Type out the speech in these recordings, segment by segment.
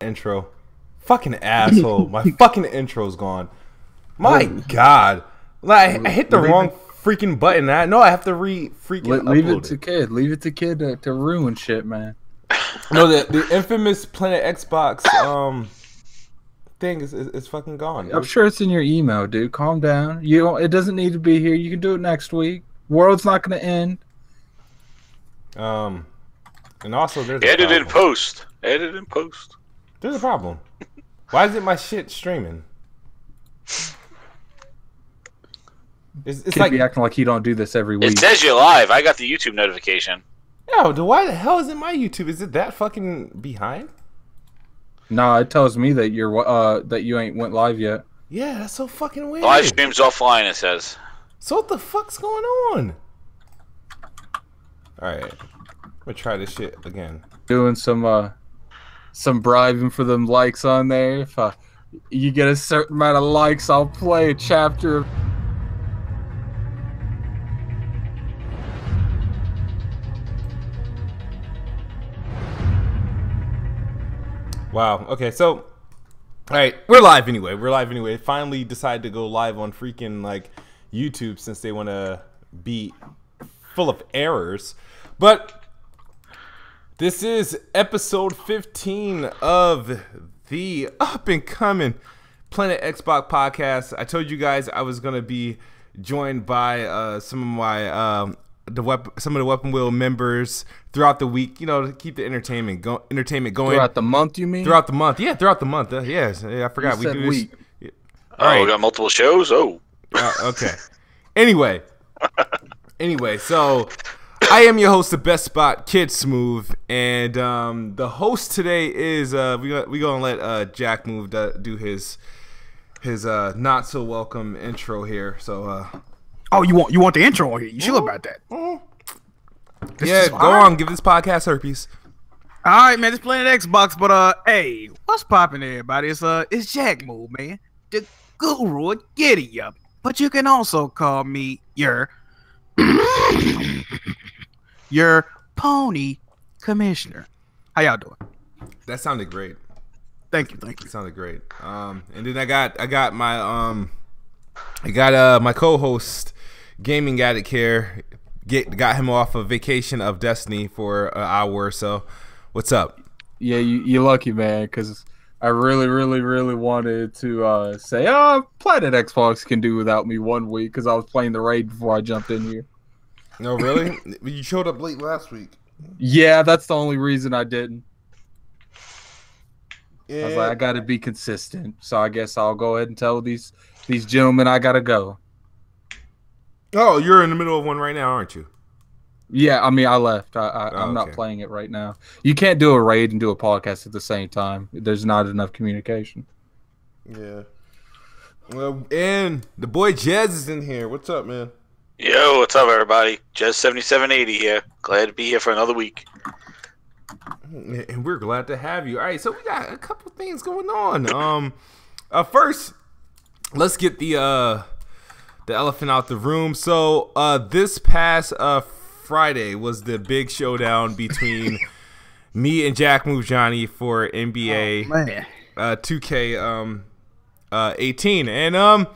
intro. Fucking asshole. My fucking intro's gone. My God. Like, I hit the wrong freaking button. I know I have to leave it to kid. Leave it to kid to ruin shit, man. No, the infamous Planet Xbox thing is fucking gone. Dude. I'm sure it's in your email, dude. Calm down. You don't. It doesn't need to be here. You can do it next week. World's not gonna end. And also there's edit in post. Edit in post. There's a problem. Why isn't my shit streaming? It's like be acting like he don't do this every week. It says you're live. I got the YouTube notification. Yo, why the hell isn't my YouTube? Is it that fucking behind? Nah, it tells me that you're that you ain't went live yet. Yeah, that's so fucking weird. Live streams offline, it says. So what the fuck's going on? Alright. I'm gonna try this shit again. Doing some bribing for them likes on there. If you get a certain amount of likes, I'll play a chapter of... Wow. Okay, so all right, we're live anyway. Finally decided to go live on freaking like YouTube since they want to be full of errors. But this is episode 15 of the up and coming Planet Xbox podcast. I told you guys I was gonna be joined by some of my some of the Weapon Wheel members throughout the week, you know, to keep the entertainment going. Throughout the month, you mean? Throughout the month, yeah, throughout the month. Yes, yeah, I forgot we do this. Yeah. All right, we got multiple shows. Oh, okay. Anyway, so I am your host, the best spot, Kid Smooth, and the host today is we gonna let Jack Move do his not so welcome intro here. So. Oh, you want the intro on here? You sure about that? Yeah, go on. Give this podcast herpes. All right, man. It's Planet Xbox, but hey, what's poppin', everybody? It's Jack Move, man, the guru of Giddy Up. But you can also call me your pony commissioner. How y'all doing? That sounded great. Thank you. It sounded great. And then I got my my co-host, Gaming Addict here. Got him off a vacation of Destiny for an hour or so. What's up? Yeah, you lucky, man, because I really wanted to say, Planet Xbox can do without me 1 week because I was playing the raid before I jumped in here. No, really? You showed up late last week. Yeah, that's the only reason I didn't. Yeah. I was like, I got to be consistent, so I guess I'll go ahead and tell these gentlemen I gotta go. Oh, you're in the middle of one right now, aren't you? Yeah, I mean, I left. I'm not playing it right now. You can't do a raid and do a podcast at the same time. There's not enough communication. Yeah. Well, and the boy Jez is in here. What's up, man? Yo, what's up, everybody? Jez7780 here. Glad to be here for another week. And we're glad to have you. All right, so we got a couple things going on. First, let's get the elephant out the room. So this past Friday was the big showdown between me and Jack Move Johnny for NBA 2K 18, and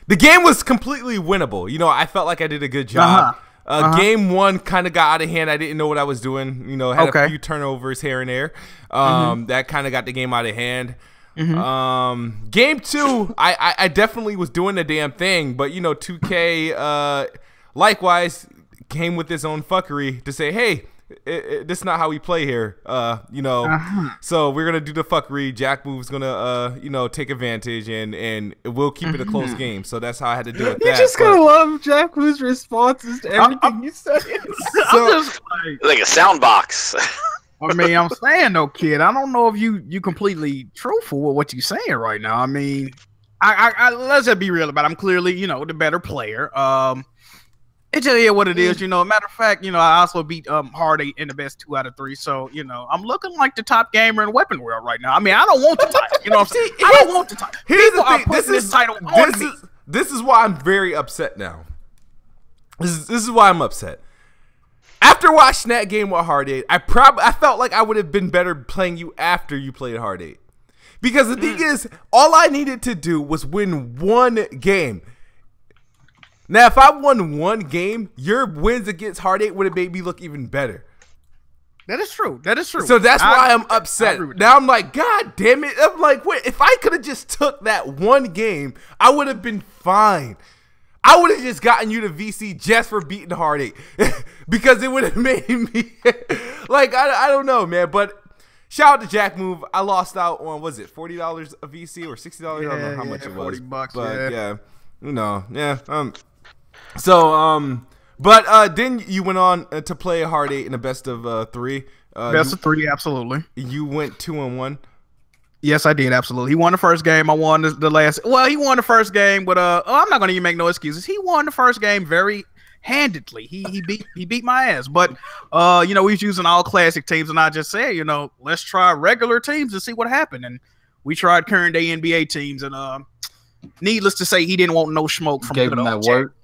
the game was completely winnable. You know, I felt like I did a good job. Game one kind of got out of hand. I didn't know what I was doing. You know, had a few turnovers here and there. That kind of got the game out of hand. Game two, I definitely was doing the damn thing, but you know, 2K likewise came with its own fuckery to say, hey, this is not how we play here. You know, so we're gonna do the fuckery. Jack Move's gonna you know, take advantage, and we'll keep it a close game. So that's how I had to do it. You just gotta love Jack Move's responses to everything you say. So, like a sound box. I mean, I'm saying though, kid, I don't know if you completely truthful with what you're saying right now. I mean, I let's just be real about it. I'm clearly, you know, the better player. It's just what it is, you know. Matter of fact, you know, I also beat Hardy in the best 2 out of 3. So, you know, I'm looking like the top gamer in Weapon World right now. I mean, I don't want the title. You know what I'm saying? I don't want the title. Here's the thing. This is why I'm very upset now. This is why I'm upset. After watching that game with Hard 8, I felt like I would have been better playing you after you played Hard 8. Because the thing is, all I needed to do was win one game. Now, if I won one game, your wins against Hard 8 would have made me look even better. That is true. That is true. So that's why I'm upset. Now I'm like, God damn it. I'm like, wait, if I could have just took that one game, I would have been fine. I would have just gotten you to VC just for beating Hard 8. Because it would have made me, like, I don't know, man. But shout out to Jack Move. I lost out on, was it $40 a VC or $60? I don't know how much it was. $40, but yeah, But then you went on to play Hard 8 in a best of 3. Best of 3, absolutely. You went 2-1. Yes, I did, absolutely. He won the first game. I won the last. Well, he won the first game, but I'm not gonna even make no excuses. He won the first game very handedly. He beat my ass. But we was using all classic teams, and I just said, let's try regular teams and see what happened. And we tried current day NBA teams, and needless to say, he didn't want no smoke from gave him that work.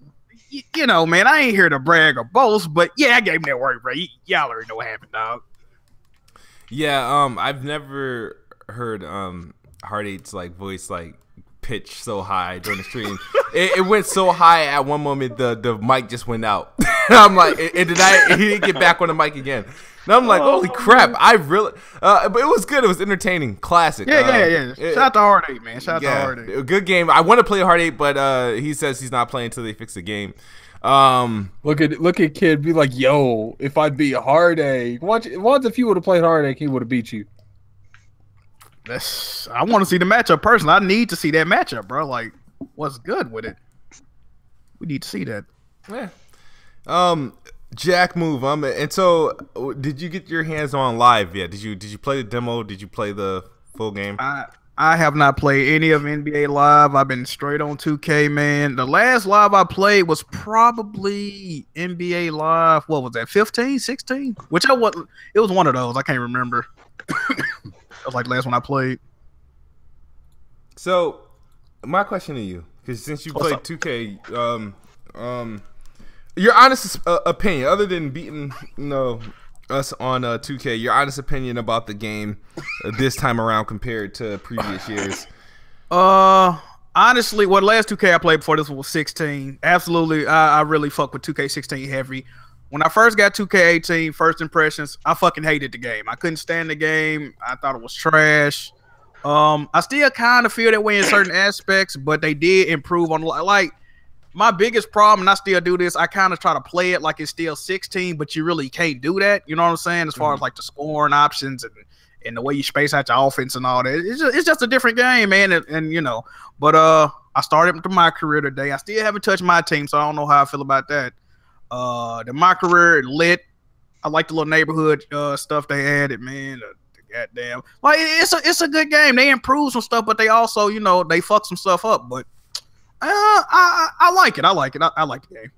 Man, I ain't here to brag or boast, but yeah, I gave him that work, bro. Y'all already know what happened, dog. Yeah, I've never heard Hard 8's like voice like pitch so high during the stream. it went so high at one moment the mic just went out. I'm like, he didn't get back on the mic again. And I'm like, holy crap! I really, but it was good. It was entertaining, classic. Yeah. Shout out to Hard 8, man. Shout out to Hard 8. Good game. I want to play Hard 8, but he says he's not playing until they fix the game. Look at Kid be like, yo, if I beat Hard 8, once if you would have played Hard 8, he would have beat you. I want to see the matchup personally. I need to see that matchup, bro. Like, what's good with it? We need to see that. Yeah. Jack Move. And so, did you get your hands on live yet? Did you play the demo? Did you play the full game? I have not played any of NBA Live. I've been straight on 2K, man. The last live I played was probably NBA Live. What was that? 15, 16? It was one of those. I can't remember. That was like the last one I played. So, my question to you, because since you played 2K, your honest opinion, other than beating us on 2K, your honest opinion about the game this time around compared to previous years? Honestly, the last 2K I played before this was 16. Absolutely, I really fuck with 2K16 heavy. When I first got 2K18, first impressions, I fucking hated the game. I couldn't stand the game. I thought it was trash. I still kind of feel that way in certain aspects, but they did improve on, like, my biggest problem, and I still do this, I kind of try to play it like it's still 16, but you really can't do that. You know what I'm saying? As far as like the scoring options and the way you space out your offense and all that. It's just a different game, man. And but I started my career today. I still haven't touched my team, so I don't know how I feel about that. My career lit. I like the little neighborhood stuff they added, man. The goddamn, like, it's a good game. They improved some stuff, but they also, they fuck some stuff up. But I like it. I like the game.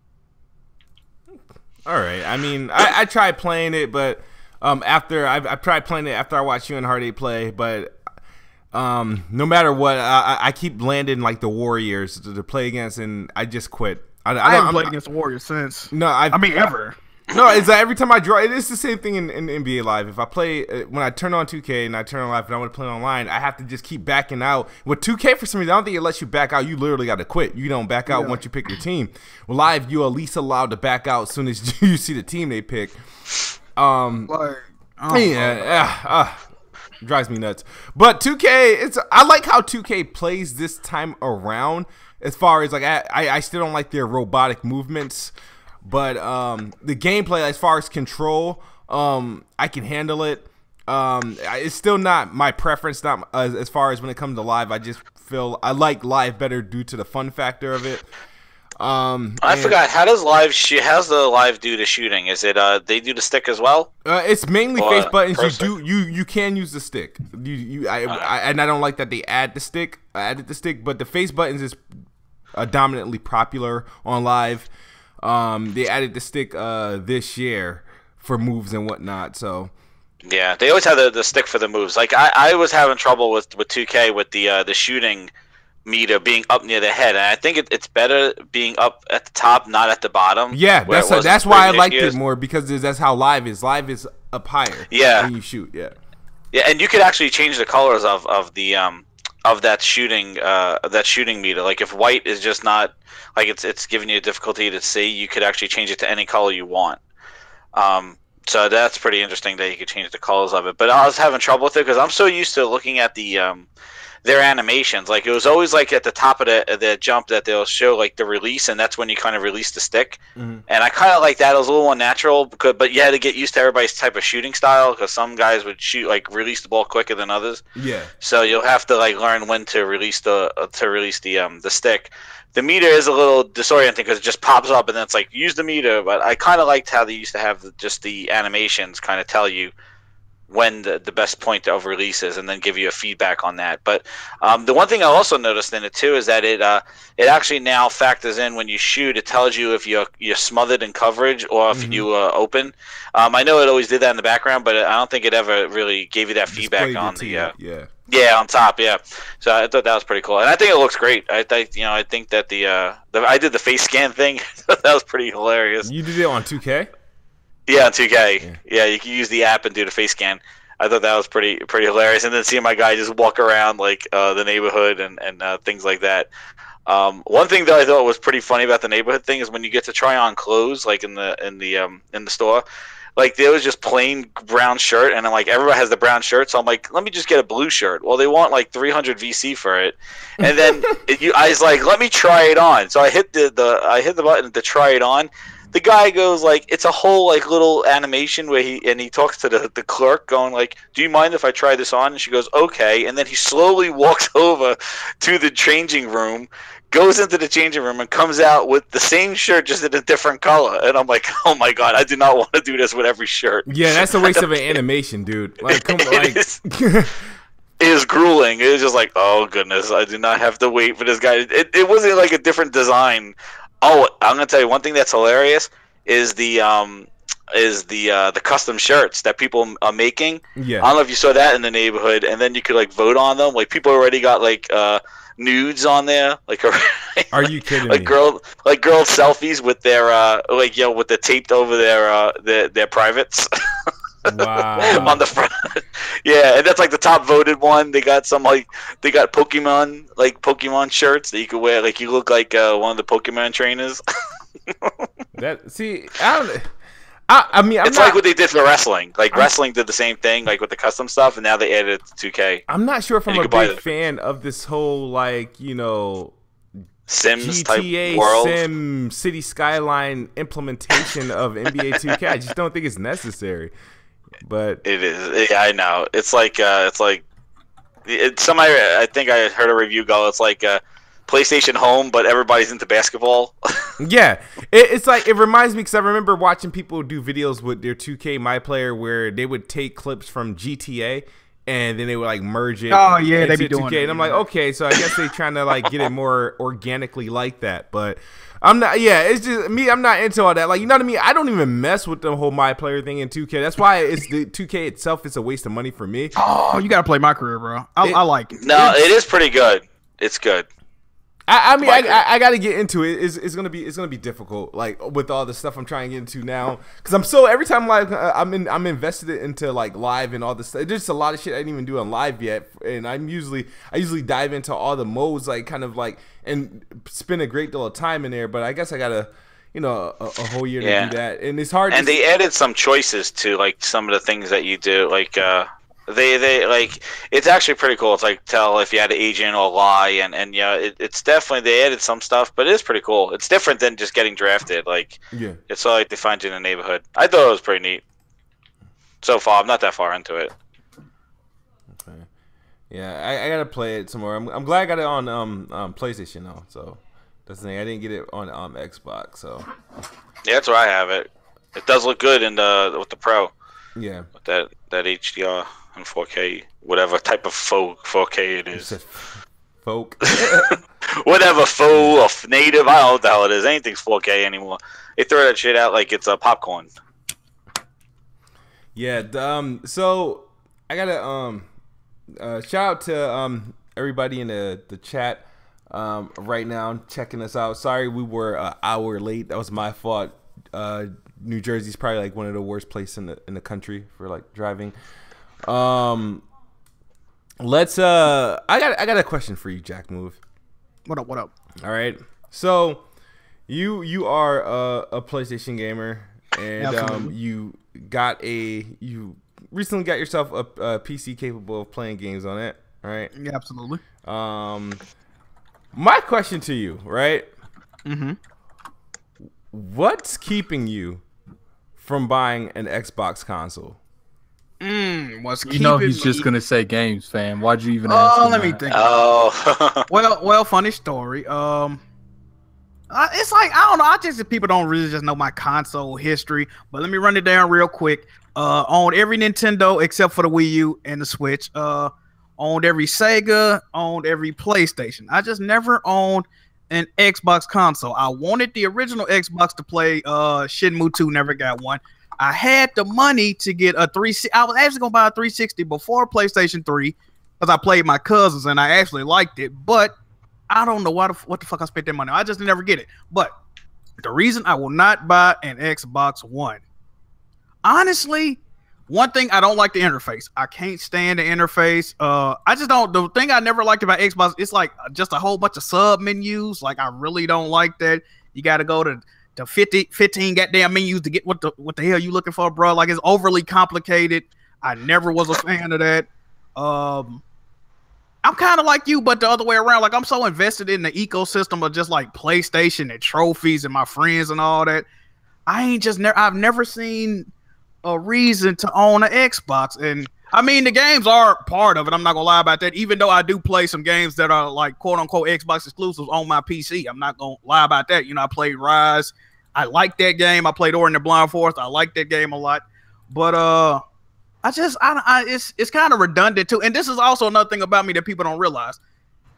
All right. I mean, I tried playing it, but after I tried playing it after I watched you and Hard 8 play, but no matter what, I keep landing like the Warriors to play against, and I just quit. I haven't played against the Warriors since. No, ever. No, it's like every time I draw, it is the same thing in NBA Live. If I play, when I turn on 2K and I turn on Live and I want to play online, I have to just keep backing out. With 2K, for some reason, I don't think it lets you back out. You literally got to quit. You don't back out once you pick your team. With Live, you're at least allowed to back out as soon as you see the team they pick. Drives me nuts. But 2K, I like how 2K plays this time around. As far as like, I still don't like their robotic movements. But the gameplay, as far as control, I can handle it. It's still not my preference, not as far as when it comes to Live. I just feel I like Live better due to the fun factor of it. I forgot. How does Live how's the Live do the shooting? Is it they do the stick as well? It's mainly face buttons. You can use the stick. And I don't like that they added the stick, but the face buttons is dominantly popular on Live. They added the stick this year for moves and whatnot. So yeah, they always have the stick for the moves. Like I was having trouble with 2K with the shooting meter being up near the head, and I think it's better being up at the top, not at the bottom. Yeah, that's why I liked it more, because that's how live is. Live is up higher. Yeah, when you shoot. Yeah, yeah, and you could actually change the colors of that shooting meter. Like if white is just not like it's giving you a difficulty to see, you could actually change it to any color you want. So that's pretty interesting that you could change the colors of it. But I was having trouble with it because I'm so used to looking at their animations. Like it was always like at the top of the jump that they'll show like the release, and that's when you kind of release the stick. And I kind of like that. It was a little more natural, but you had to get used to everybody's type of shooting style, because some guys would shoot like release the ball quicker than others. Yeah. So you'll have to like learn when to release the stick. The meter is a little disorienting because it just pops up and then it's like use the meter. But I kind of liked how they used to have just the animations kind of tell you when the best point of release is, and then give you a feedback on that. But the one thing I also noticed in it too is that it actually now factors in when you shoot. It tells you if you're smothered in coverage or if you open. I know it always did that in the background, but I don't think it ever really gave you that feedback on the on top. Yeah, so I thought that was pretty cool, and I think it looks great. I think that I did the face scan thing. That was pretty hilarious. You did it on 2K? Yeah, on 2K. Yeah, you can use the app and do the face scan. I thought that was pretty hilarious. And then seeing my guy just walk around like the neighborhood and things like that. One thing that I thought was pretty funny about the neighborhood thing is when you get to try on clothes, like in the store, like there was just plain brown shirt, and I'm like, everybody has the brown shirt, so I'm like, let me just get a blue shirt. Well, they want like 300 VC for it, and then I was like, let me try it on. So I hit the button to try it on. The guy goes like, it's a whole like little animation where he talks to the clerk going like, do you mind if I try this on? And she goes, okay. And then he slowly walks over to the changing room, goes into the changing room, and comes out with the same shirt just in a different color. And I'm like, oh my God, I do not want to do this with every shirt. Yeah, that's a waste of an animation, dude. Like, come on, like. It is grueling. It was just like, oh goodness, I do not have to wait for this guy. It wasn't like a different design. Oh, I'm gonna tell you one thing that's hilarious is the custom shirts that people are making. Yeah. I don't know if you saw that in the neighborhood, and then you could like vote on them. Like people already got like nudes on there. Like, are you kidding me? Girl selfies with their with the taped over their privates. Wow. On the front. Yeah, and that's like the top voted one. They got Pokemon shirts that you could wear. Like you look like one of the Pokemon trainers. I mean, it's like what they did for wrestling. Like wrestling did the same thing, like with the custom stuff, and now they added it to 2K. I'm not sure if I'm a big fan of this whole like Sims GTA type world. Sim City Skyline implementation of NBA 2K. I just don't think it's necessary. But it is. Yeah, I know. It's like somebody. I think I heard a review go. It's like PlayStation Home, but everybody's into basketball. Yeah, it's like it reminds me because I remember watching people do videos with their 2K My Player where they would take clips from GTA and then they would like merge it. Oh yeah, they be doing 2K, and I'm like, okay, so I guess they trying to like get it more organically like that, but. I'm not. Yeah, it's just me. I'm not into all that. Like, you know what I mean? I don't even mess with the whole My Player thing in 2K. That's why it's the 2K itself is a waste of money for me. Oh, you gotta play My Career, bro. I like it. No, it is pretty good. It's good. I mean, I got to get into it. It's gonna be difficult, like with all the stuff I'm trying to get into now, because every time like I'm invested into like live and all this stuff. There's a lot of shit I didn't even do on live yet, and I usually dive into all the modes, like kind of like and spend a great deal of time in there. But I guess I gotta, a whole year to do that, and it's hard. And they added some choices to like some of the things that you do, like. They like it's actually pretty cool. It's like tell if you had an agent or lie, and it's definitely they added some stuff, but it is pretty cool. It's different than just getting drafted. Like it's all like they find you in the neighborhood. I thought it was pretty neat. So far, I'm not that far into it. Okay. Yeah, I gotta play it some more. I'm glad I got it on PlayStation though. So that's the thing. I didn't get it on Xbox. So yeah, that's where I have it. It does look good in with the Pro. Yeah, with that HDR. And 4K, whatever type of faux 4K it is. Folk. Whatever faux or native, I don't know what the hell it is. Anything's 4K anymore. They throw that shit out like it's a popcorn. Yeah. So I gotta shout out to everybody in the chat. right now checking us out. Sorry we were an hour late. That was my fault. New Jersey's probably like one of the worst places in the country for like driving. Let's I got a question for you, Jack Move. What up? All right. So you are a PlayStation gamer, and you recently got yourself a PC capable of playing games on it, right? Yeah, absolutely. My question to you, right? Mm-hmm. What's keeping you from buying an Xbox console? He's just gonna say games, fam. Why'd you even ask? Let me think. Oh, well, funny story. It's like I don't know. I just people don't really just know my console history, but let me run it down real quick. Owned every Nintendo except for the Wii U and the Switch. Owned every Sega. Owned every PlayStation. I just never owned an Xbox console. I wanted the original Xbox to play Shenmue 2. Never got one. I had the money to get a 360. I was actually gonna buy a 360 before PlayStation 3 because I played my cousins and I actually liked it. But I don't know what the fuck I spent that money on. I just never get it. But the reason I will not buy an Xbox One, honestly, one thing I don't like the interface. I can't stand the interface. I just don't. The thing I never liked about Xbox, it's like just a whole bunch of sub menus. Like I really don't like that. You got to go to 15 goddamn menus to get what the hell you looking for, bro. Like it's overly complicated. I never was a fan of that. I'm kind of like you, but the other way around. Like I'm so invested in the ecosystem of just like PlayStation and trophies and my friends and all that. I've never seen a reason to own an Xbox. And I mean, the games are part of it. I'm not gonna lie about that. Even though I do play some games that are like quote unquote Xbox exclusives on my PC, I'm not gonna lie about that. You know, I played Rise. I like that game. I played Ori and the Blind Forest. I like that game a lot. But it's kind of redundant too. And this is also another thing about me that people don't realize.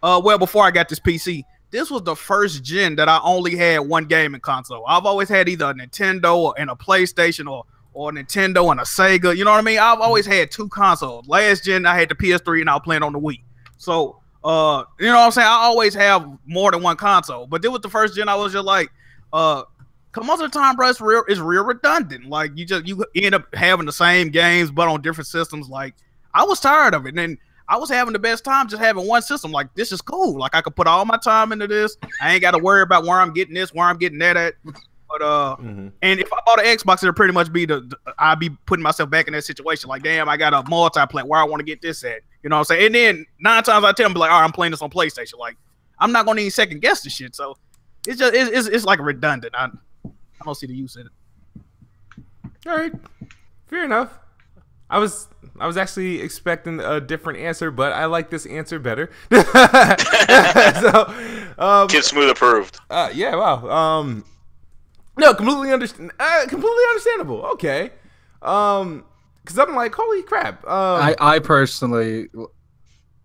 Well, before I got this PC, this was the first gen that I only had one gaming console. I've always had either a Nintendo and a PlayStation or a Nintendo and a Sega. You know what I mean? I've always had two consoles. Last gen, I had the PS3 and I was playing on the Wii. So, you know what I'm saying? I always have more than one console. But this was the first gen I was just like, cause most of the time, bro, it's real redundant. Like you end up having the same games but on different systems. Like I was tired of it, and then I was having the best time just having one system. Like this is cool. Like I could put all my time into this. I ain't got to worry about where I'm getting this, where I'm getting that at. But and if I bought an Xbox, it'll pretty much be I'd be putting myself back in that situation. Like damn, I got a multiplayer where I want to get this at. You know what I'm saying? And then 9 times out of 10, I'm like, all right, I'm playing this on PlayStation. Like I'm not gonna even second guess the shit. So it's just it's like redundant. I don't see the use in it. All right, fair enough. I was actually expecting a different answer, but I like this answer better. So, Kid Smooth approved. Yeah, wow. No, completely understandable. Okay. Because I'm like, holy crap. I personally,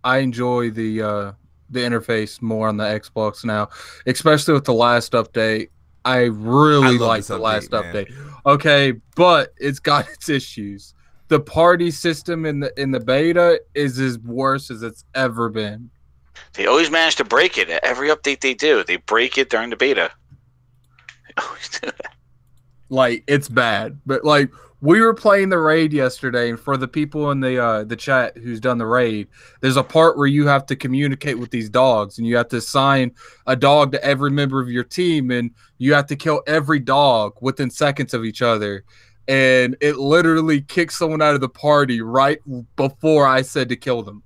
I enjoy the interface more on the Xbox now, especially with the last update. I really like the last update. Okay, but it's got its issues. The party system in the beta is as worse as it's ever been. They always manage to break it. Every update they do, they break it during the beta. They always do that. Like it's bad, but like we were playing the raid yesterday, and for the people in the chat who's done the raid, there's a part where you have to communicate with these dogs, and you have to assign a dog to every member of your team, and you have to kill every dog within seconds of each other. And it literally kicked someone out of the party right before I said to kill them.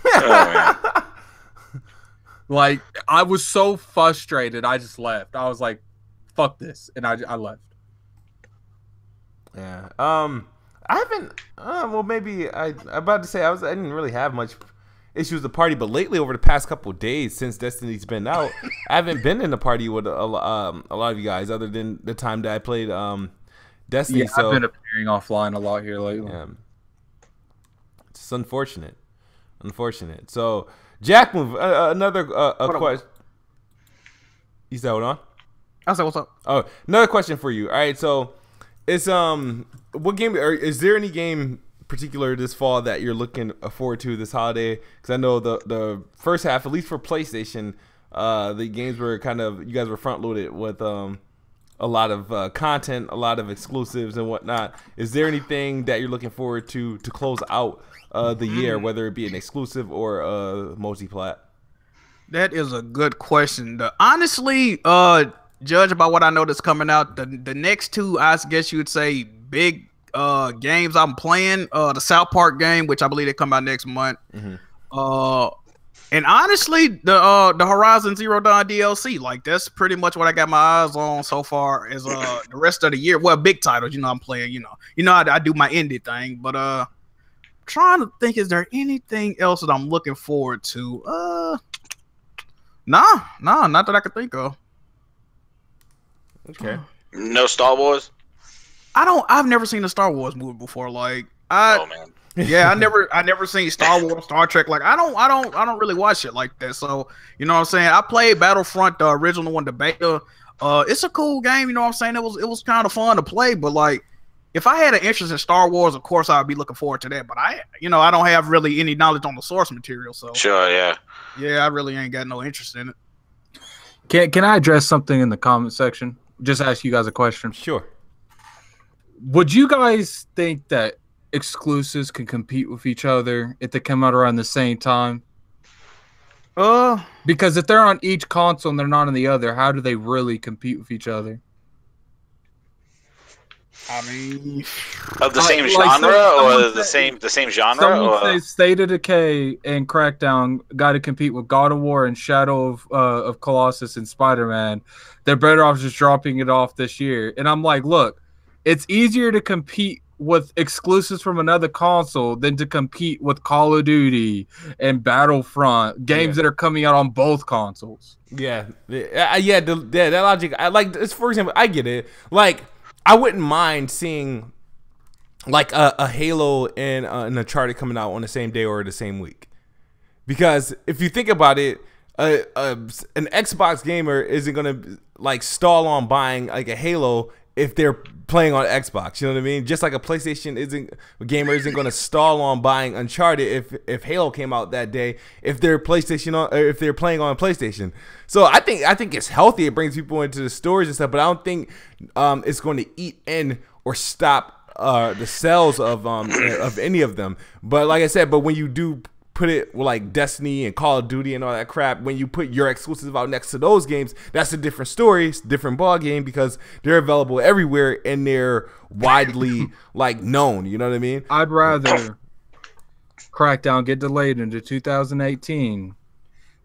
Oh, like I was so frustrated, I just left. I was like, "Fuck this," and I left. Yeah. I haven't. Well, maybe I'm about to say I didn't really have much issues with the party, but lately over the past couple of days since Destiny's been out, I haven't been in the party with a lot of you guys, other than the time that I played Destiny. Yeah, so I've been appearing offline a lot here lately. Yeah. It's unfortunate. So Jack, move another question. You said hold on. I said what's up? Oh, another question for you. All right, so it's what game is there any game particular this fall that you're looking forward to this holiday? Because I know the first half, at least for PlayStation, the games were you guys were front loaded with a lot of content, a lot of exclusives and whatnot. Is there anything that you're looking forward to close out the year, whether it be an exclusive or multi-plat? That is a good question. Honestly, judge by what I know that's coming out, the next two, I guess you would say, big games I'm playing, the South Park game, which I believe they come out next month. And honestly, the Horizon Zero Dawn DLC, like that's pretty much what I got my eyes on so far as the rest of the year. Well, big titles, I'm playing, I do my indie thing, but trying to think, is there anything else that I'm looking forward to? Nah, not that I could think of. Okay. No Star Wars? I've never seen a Star Wars movie before. Like oh man. Yeah, I never seen Star Wars, Star Trek. Like I don't really watch it like that. So you know what I'm saying. I played Battlefront, the original one, the beta. It's a cool game. You know what I'm saying. It was kind of fun to play. But like, if I had an interest in Star Wars, of course I'd be looking forward to that. But I don't have really any knowledge on the source material. So sure, yeah. Yeah, I really ain't got no interest in it. Can I address something in the comment section? Just ask you guys a question. Sure. Would you guys think that exclusives can compete with each other if they come out around the same time? Because if they're on each console and they're not on the other, how do they really compete with each other? I mean, of the same genre or the same genre? Someone say State of Decay and Crackdown got to compete with God of War and Shadow of Colossus and Spider-Man. They're better off just dropping it off this year. And I'm like, look, it's easier to compete with exclusives from another console than to compete with Call of Duty and Battlefront, games that are coming out on both consoles. Yeah, that logic. I like this. For example, I get it. Like, I wouldn't mind seeing like a Halo and an Uncharted coming out on the same day or the same week, because if you think about it, an Xbox gamer isn't gonna like stall on buying like a Halo if they're playing on Xbox. You know what I mean? Just like a PlayStation gamer isn't going to stall on buying Uncharted if Halo came out that day if they're if they're playing on PlayStation. So I think it's healthy. It brings people into the stores and stuff, but I don't think it's going to eat in or stop the sales of any of them. But like I said, when you do put it with like Destiny and Call of Duty and all that crap, when you put your exclusive out next to those games, that's a different story. It's a different ball game because they're available everywhere and they're widely like known. You know what I mean? I'd rather Crackdown get delayed into 2018,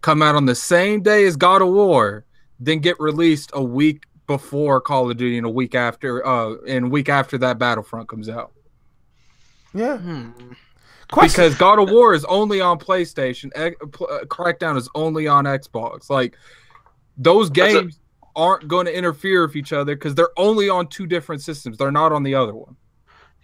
come out on the same day as God of War, then get released a week before Call of Duty and a week after that Battlefront comes out. Yeah. Because God of War is only on PlayStation, Crackdown is only on Xbox. Like, those games aren't going to interfere with each other because they're only on two different systems. They're not on the other one.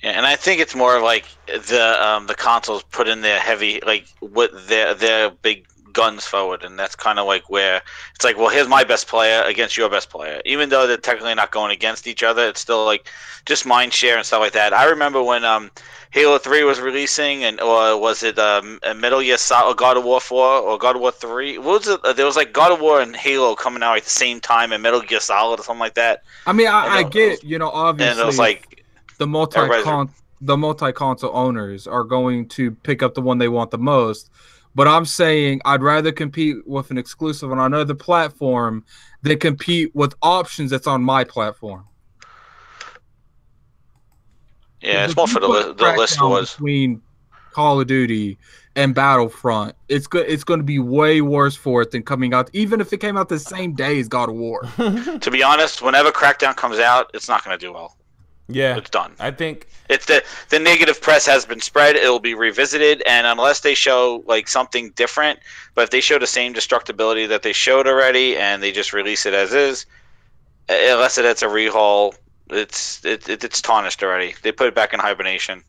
Yeah, and I think it's more like the consoles put in their heavy, like, what their big guns forward, and that's kind of like where it's like, well, here's my best player against your best player. Even though they're technically not going against each other, it's still like just mind share and stuff like that. I remember when Halo 3 was releasing, or was it Metal Gear Solid, God of War 4 or God of War 3? What was it? There was like God of War and Halo coming out at the same time, and Metal Gear Solid or something like that. I mean, I get, obviously, and it was like the multi-console owners are going to pick up the one they want the most. But I'm saying I'd rather compete with an exclusive on another platform than compete with options that's on my platform. Yeah, it's more for the list was between Call of Duty and Battlefront. It's going to be way worse for it than coming out, even if it came out the same day as God of War. To be honest, whenever Crackdown comes out, it's not going to do well. Yeah, it's done. I think it's the negative press has been spread. It'll be revisited, and unless they show like something different, but if they show the same destructibility that they showed already, and they just release it as is, unless it's a rehaul, it's tarnished already. They put it back in hibernation.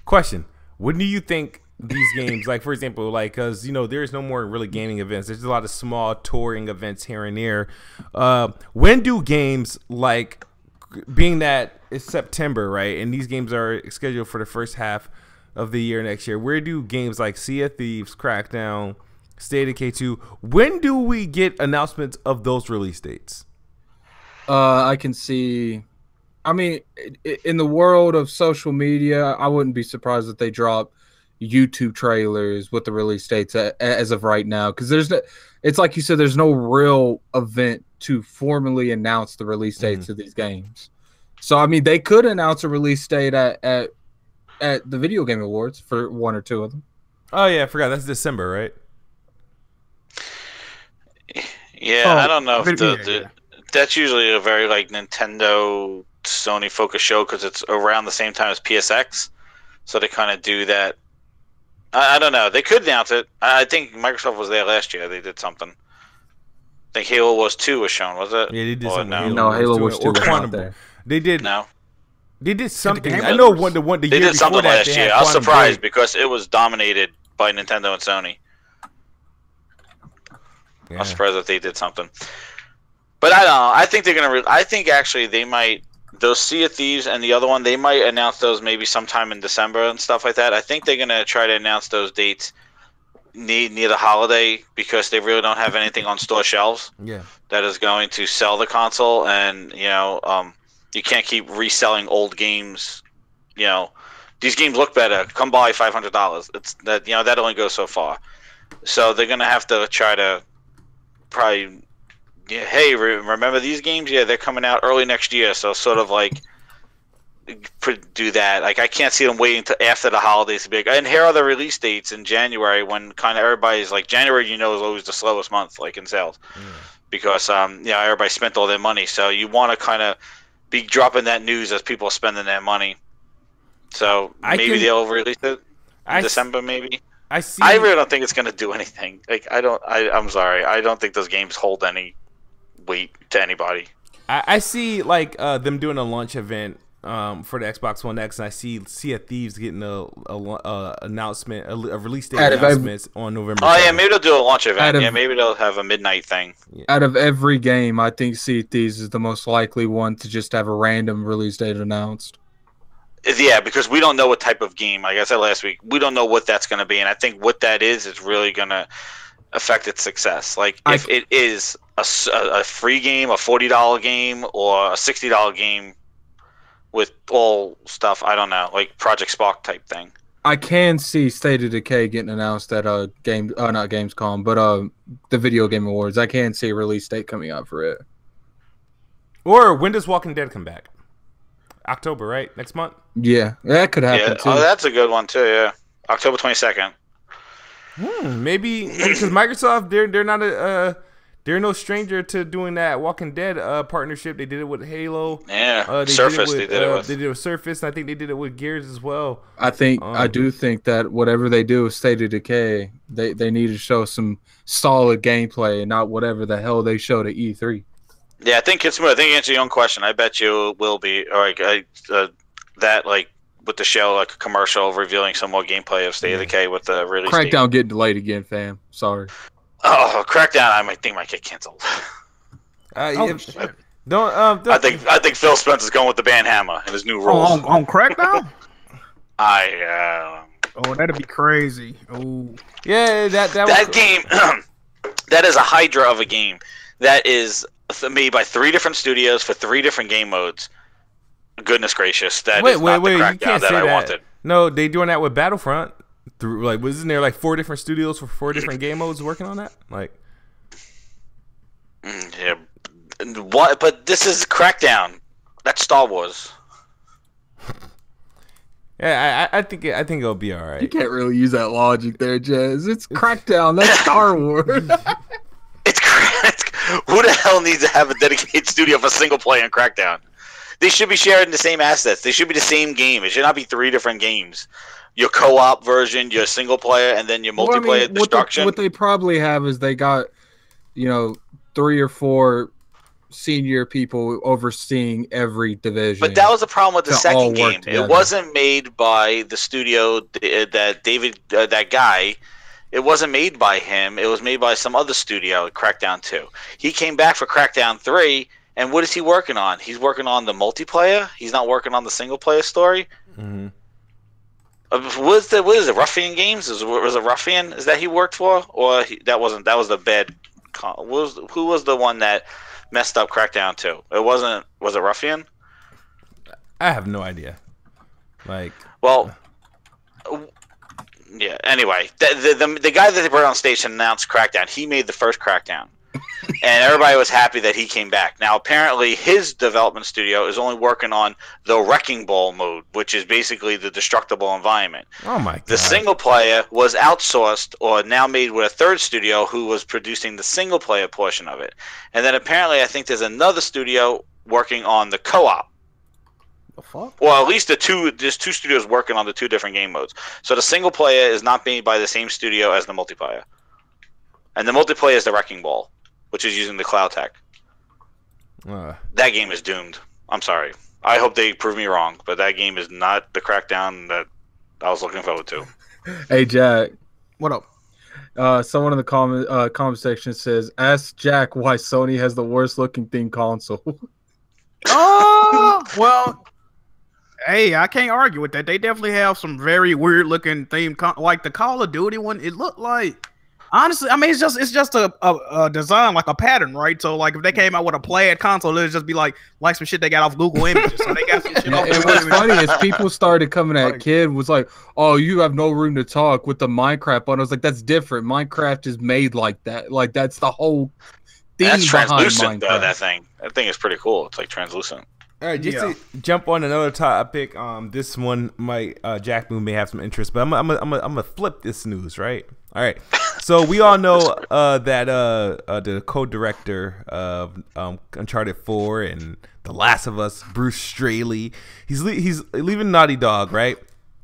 Question: when do you think these games, like for example, like because there's no more really gaming events. There's a lot of small touring events here and there. When do games like, being that it's September, right, and these games are scheduled for the first half of the year next year, where do games like Sea of Thieves, Crackdown, State of K2, when do we get announcements of those release dates? I can see. I mean, in the world of social media, I wouldn't be surprised if they drop YouTube trailers with the release dates as of right now, because it's like you said, there's no real event to formally announce the release dates of these games. So I mean, they could announce a release date at the Video Game Awards for one or two of them. Oh yeah, I forgot that's December, right? Yeah, I don't know if that's usually a very like Nintendo, Sony focused show because it's around the same time as PSX, so they kind of do that. I don't know. They could announce it. I think Microsoft was there last year. They did something. I think Halo Wars 2 was shown, was it? Yeah, they did something. No, Halo Wars 2 was not there. They did. No. They did something. I know the year they did something that, last year. I was surprised because it was dominated by Nintendo and Sony. Yeah. I was surprised that they did something. But I don't know. I think they're gonna. I think actually they might. Those Sea of Thieves and the other one, they might announce those maybe sometime in December and stuff like that. I think they're gonna try to announce those dates near the holiday because they really don't have anything on store shelves. Yeah. That is going to sell the console, and you can't keep reselling old games. These games look better. Come buy $500. It's that that only goes so far. So they're gonna have to try to probably. Yeah, hey, remember these games? Yeah, they're coming out early next year, so sort of like do that. Like I can't see them waiting until after the holidays to be like, and here are the release dates in January when kind of everybody's like January, is always the slowest month, like in sales, because everybody spent all their money, so you want to kind of be dropping that news as people are spending their money. So maybe they'll release it in December, maybe. I really don't think it's going to do anything. Like I'm sorry, I don't think those games hold any weight to anybody. I see like them doing a launch event for the Xbox One X, and I see Sea of Thieves getting a announcement, a release date announcements on November. Oh yeah, maybe they'll do a launch event. Maybe they'll have a midnight thing. Yeah. Out of every game, I think Sea of Thieves is the most likely one to just have a random release date announced. Yeah, because we don't know what type of game. Like I said last week, we don't know what that's going to be, and I think what that is really going to affect its success. Like if it is a free game, a $40 game, or a $60 game with all stuff, I don't know, like Project Spark type thing. I can see State of Decay getting announced at not Gamescom, but the Video Game Awards. I can see a release date coming out for it. Or when does Walking Dead come back? October, right? Next month? Yeah, that could happen too. Oh, that's a good one too. Yeah, October 22nd. Maybe because Microsoft, they're no stranger to doing that Walking Dead partnership. They did it with Halo. Yeah, Surface. They did it with. They did it with Surface. And I think they did it with Gears as well. I do think that whatever they do with State of Decay, they need to show some solid gameplay and not whatever the hell they showed at E3. Yeah, I think it's. I think to answer your own question, I bet you it will be that like. With the show, like a commercial revealing some more gameplay of State of Decay with the release. Crackdown getting delayed again, fam. Sorry. Oh, Crackdown! I think might get canceled. I think Phil Spencer's going with the band Hammer and his new rules on Crackdown. Oh, that'd be crazy. Oh, yeah, that game. That is a hydra of a game. That is made by 3 different studios for 3 different game modes. Goodness gracious, that is not the Crackdown that I wanted. No, they doing that with Battlefront. Wasn't there like 4 different studios for 4 different game modes working on that? Like, yeah, what? But this is Crackdown. That's Star Wars. Yeah, I think it'll be all right. You can't really use that logic there, Jez. It's Crackdown. That's Star Wars. Who the hell needs to have a dedicated studio for single player and Crackdown? They should be sharing the same assets. They should be the same game. It should not be 3 different games. Your co-op version, your single player, and then your multiplayer destruction. What they probably have is they got, 3 or 4 senior people overseeing every division. But that was the problem with the second game. It wasn't made by the studio that David, that guy. It wasn't made by him. It was made by some other studio, Crackdown 2. He came back for Crackdown 3. And what is he working on? He's working on the multiplayer? He's not working on the single-player story? Mm-hmm. what is it? Ruffian Games? Was it Ruffian? Is that he worked for, or that wasn't? That was the bad. Who was the one that messed up Crackdown 2? It wasn't. Was it Ruffian? I have no idea. Like, well, yeah. Anyway, the guy that they brought on stage and announced Crackdown, he made the first Crackdown. And everybody was happy that he came back. Now, apparently, his development studio is only working on the Wrecking Ball mode, which is basically the destructible environment. Oh, my God. The single player was outsourced or now made with a third studio who was producing the single player portion of it. And then apparently, I think there's another studio working on the co-op. The fuck? Well, at least there's two studios working on the two different game modes. So the single player is not made by the same studio as the multiplayer. And the multiplayer is the Wrecking Ball, which is using the cloud tech. That game is doomed. I'm sorry. I hope they prove me wrong, but that game is not the Crackdown that I was looking forward to. Hey, Jack. What up? Someone in the comment section says, ask Jack why Sony has the worst looking theme console. Oh, well, hey, I can't argue with that. They definitely have some very weird looking theme, like the Call of Duty one. It looked like, honestly, I mean, it's just a design, like a pattern, right? So, like, if they came out with a plaid console, it'd just be like some shit they got off Google Images. So they got some shit off. And what's funny is people started coming at Kid was like, "Oh, you have no room to talk with the Minecraft one." I was like, "That's different. Minecraft is made like that. Like that's the whole theme That's behind translucent, Minecraft." though. That thing is pretty cool. It's like translucent. All right, just to jump on another topic, this one might Jack Moon may have some interest, but I'm gonna flip this news, right? All right, so we all know that the co-director of Uncharted 4 and The Last of Us, Bruce Straley, he's leaving Naughty Dog, right?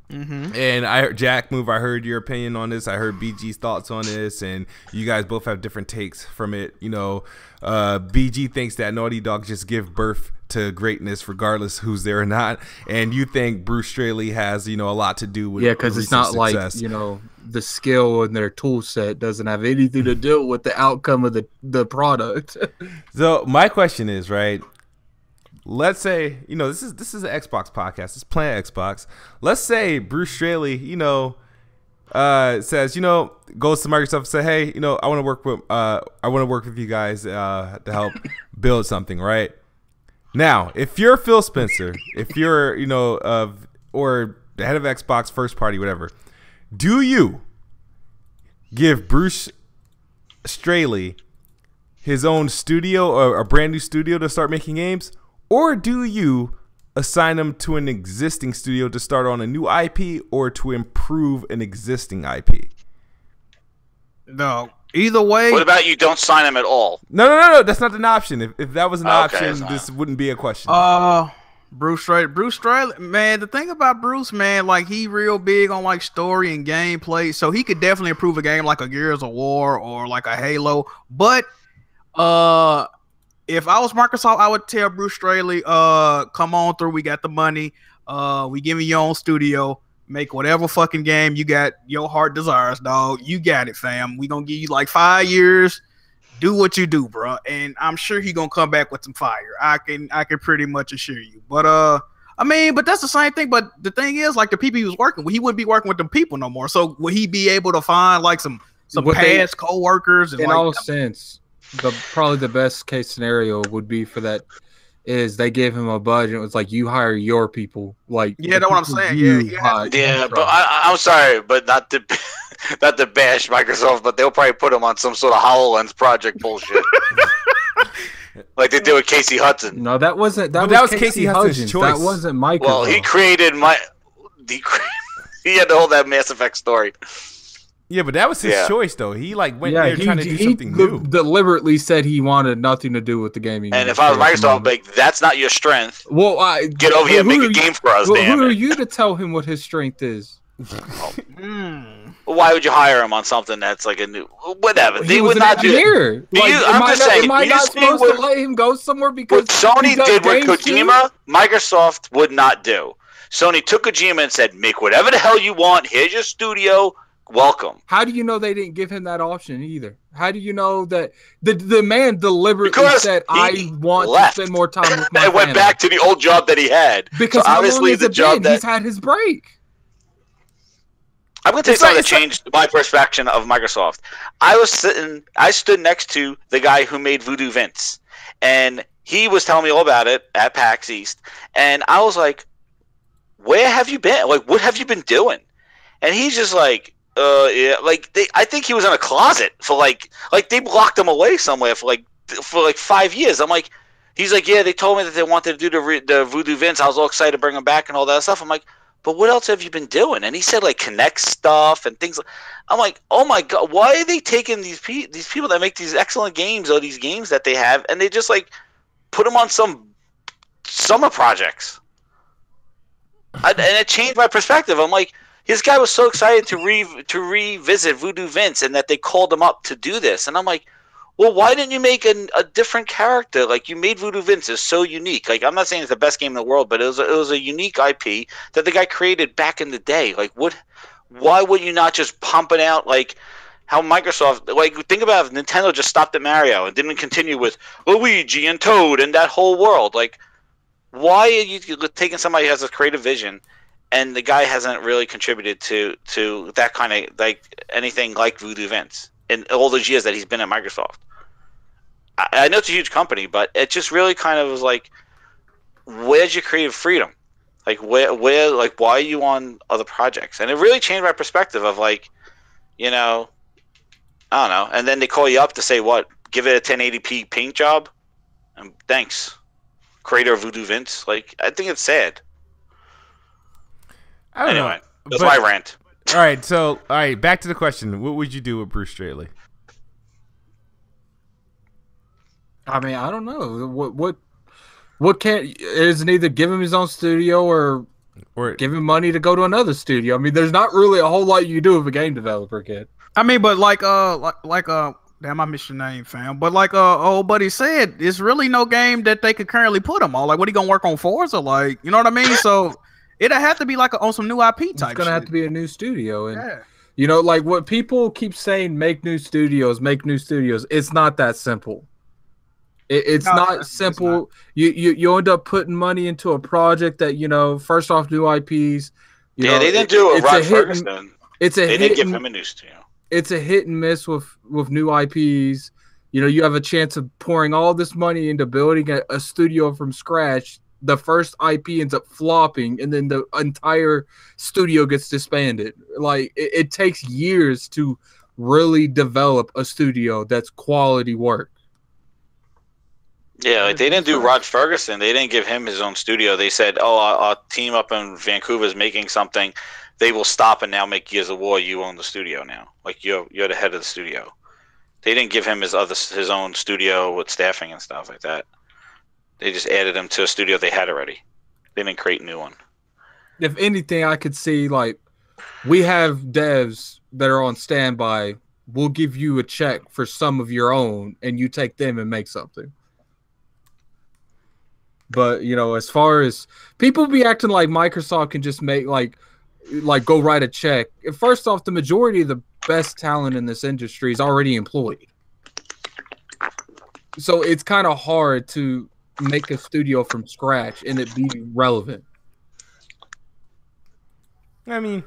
Mm-hmm. And Jack Move, I heard your opinion on this. I heard BG's thoughts on this, and you guys both have different takes from it. You know, BG thinks that Naughty Dog just give birth to greatness regardless who's there or not, and you think Bruce Straley has a lot to do with because it's not success. Like the skill in their tool set doesn't have anything to do with the outcome of the product. So my question is, right, let's say this is an Xbox podcast, it's Planet Xbox. Let's say Bruce Straley says goes to Microsoft and say, hey, I want to work with you guys to help build something, right? Now, if you're Phil Spencer, if you're, or the head of Xbox, first party, whatever, do you give Bruce Straley his own studio or a brand new studio to start making games? Or do you assign him to an existing studio to start on a new IP or to improve an existing IP? No. Either way. What about you don't sign him at all? No. That's not an option. If that was an option, this wouldn't be a question. Bruce Straley, man, the thing about Bruce, man, like he real big on like story and gameplay, so he could definitely improve a game like a Gears of War or like a Halo. But if I was Microsoft, I would tell Bruce Straley, come on through, we got the money, we give you your own studio. Make whatever fucking game you got your heart desires, dog. You got it, fam. We gonna give you like 5 years. Do what you do, bro. And I'm sure he gonna come back with some fire. I can pretty much assure you. But but that's the same thing. But the thing is, like the people he was working with, he wouldn't be working with them people no more. So would he be able to find like some past co-workers? And in all sense, probably the best case scenario would be for that. Is they gave him a budget. It was like, you hire your people. Like, yeah, that's what I'm saying. Yeah, but I'm sorry, but not to bash Microsoft, but they'll probably put him on some sort of HoloLens project bullshit, like they did with Casey Hudson. No, that wasn't. That was Casey Hudson's choice. That wasn't Microsoft. Well, he created he had to hold that Mass Effect story. Yeah, but that was his choice, though. He went there trying to do something new. Deliberately said he wanted nothing to do with the gaming. And if I was Microsoft, like, that's not your strength. Well, get over here and make a game for us. Damn who are you to tell him what his strength is? Well, why would you hire him on something that's like a new whatever? They would not do it. I'm just saying, am I not supposed to let him go somewhere because what Sony did with Kojima, Microsoft would not do. Sony took Kojima and said, "Make whatever the hell you want. Here's your studio. Welcome." How do you know they didn't give him that option either? How do you know that the man deliberately said, "I want to spend more time with my family"? Went back to the old job that he had. Because so obviously the job he's had his break. I'm gonna tell you something that changed my perception of Microsoft. I stood next to the guy who made Voodoo Vince, and he was telling me all about it at PAX East, and I was like, "Where have you been? Like, what have you been doing?" And he's just like, yeah, like I think he was in a closet for like they locked him away somewhere for like 5 years. I'm like, he's like, yeah, they told me that they wanted to do the Voodoo Vince. I was all excited to bring him back and all that stuff. I'm like, but what else have you been doing? And he said like Connect stuff and things. I'm like, oh my god, why are they taking these people that make these excellent games or these games that they have, and they just like put them on some summer projects? And it changed my perspective. I'm like, this guy was so excited to revisit Voodoo Vince, and that they called him up to do this. And I'm like, well, why didn't you make a different character? Like, you made Voodoo Vince is so unique. Like, I'm not saying it's the best game in the world, but it was a unique IP that the guy created back in the day. Like, why would you not just pump it out like how Microsoft, like, think about if Nintendo just stopped at Mario and didn't continue with Luigi and Toad and that whole world. Like, why are you taking somebody who has a creative vision and the guy hasn't really contributed to that kind of, like, anything like Voodoo Vince in all those years that he's been at Microsoft? I know it's a huge company, but it just really kind of was like, where's your creative freedom? Like, where, like, why are you on other projects? And it really changed my perspective of, like, you know, I don't know. And then they call you up to say, what, give it a 1080p paint job? And thanks, creator of Voodoo Vince. Like, I think it's sad. I don't anyway, know, that's my rant. All right, back to the question. What would you do with Bruce Straley? I mean, I don't know. What can't is it either give him his own studio or give him money to go to another studio? I mean, there's not really a whole lot you do with a game developer, kid. I mean, but damn, I missed your name, fam. But like old buddy said, it's really no game that they could currently put him on. Like, what he gonna work on Forza? Like, you know what I mean? So it'll have to be like on some new IP type. It's gonna have to be a new studio, and you know, like what people keep saying, make new studios. It's not that simple. It's not simple. It's not. You end up putting money into a project that, you know, first off, new IPs. They didn't do it. Rod Ferguson. They didn't give him a new studio. It's a hit and miss with new IPs. You know, you have a chance of pouring all this money into building a studio from scratch. The first IP ends up flopping, and then the entire studio gets disbanded. Like, it takes years to really develop a studio that's quality work. Yeah, like they didn't do Rod Ferguson. They didn't give him his own studio. They said, "Oh, our team up in Vancouver is making something. They will stop and now make Gears of War. You own the studio now. Like you're the head of the studio." They didn't give him his own studio with staffing and stuff like that. They just added him to a studio they had already. They didn't create a new one. If anything, I could see, like, we have devs that are on standby. We'll give you a check for some of your own, and you take them and make something. But, you know, as far as people be acting like Microsoft can just make, like go write a check. First off, the majority of the best talent in this industry is already employed. So it's kind of hard to make a studio from scratch and it be relevant. I mean,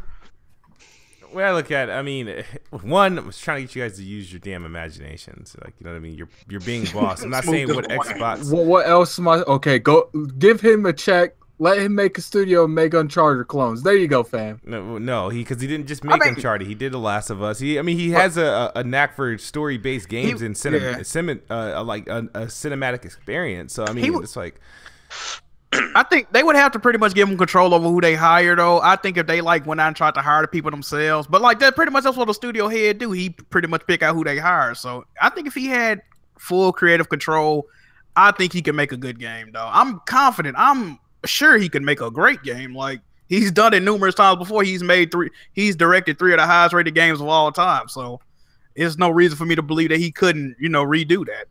when I look at it, I mean, one, I was trying to get you guys to use your damn imaginations. Like, you know what I mean? You're being boss. I'm not saying what Xbox. Well, what else am I? Okay, go give him a check. Let him make a studio and make Uncharted clones. There you go, fam. No, because he didn't just make Uncharted. He did The Last of Us. He has a knack for story-based games and cinematic experience. So I mean, it's like, I think they would have to pretty much give him control over who they hire, though. I think if they went out and tried to hire the people themselves, but like that's what the studio head do. He pretty much pick out who they hire. So I think if he had full creative control, I think he could make a good game, though. I'm confident. I'm sure he could make a great game. Like, he's done it numerous times before. He's directed 3 of the highest rated games of all time. So there's no reason for me to believe that he couldn't, redo that.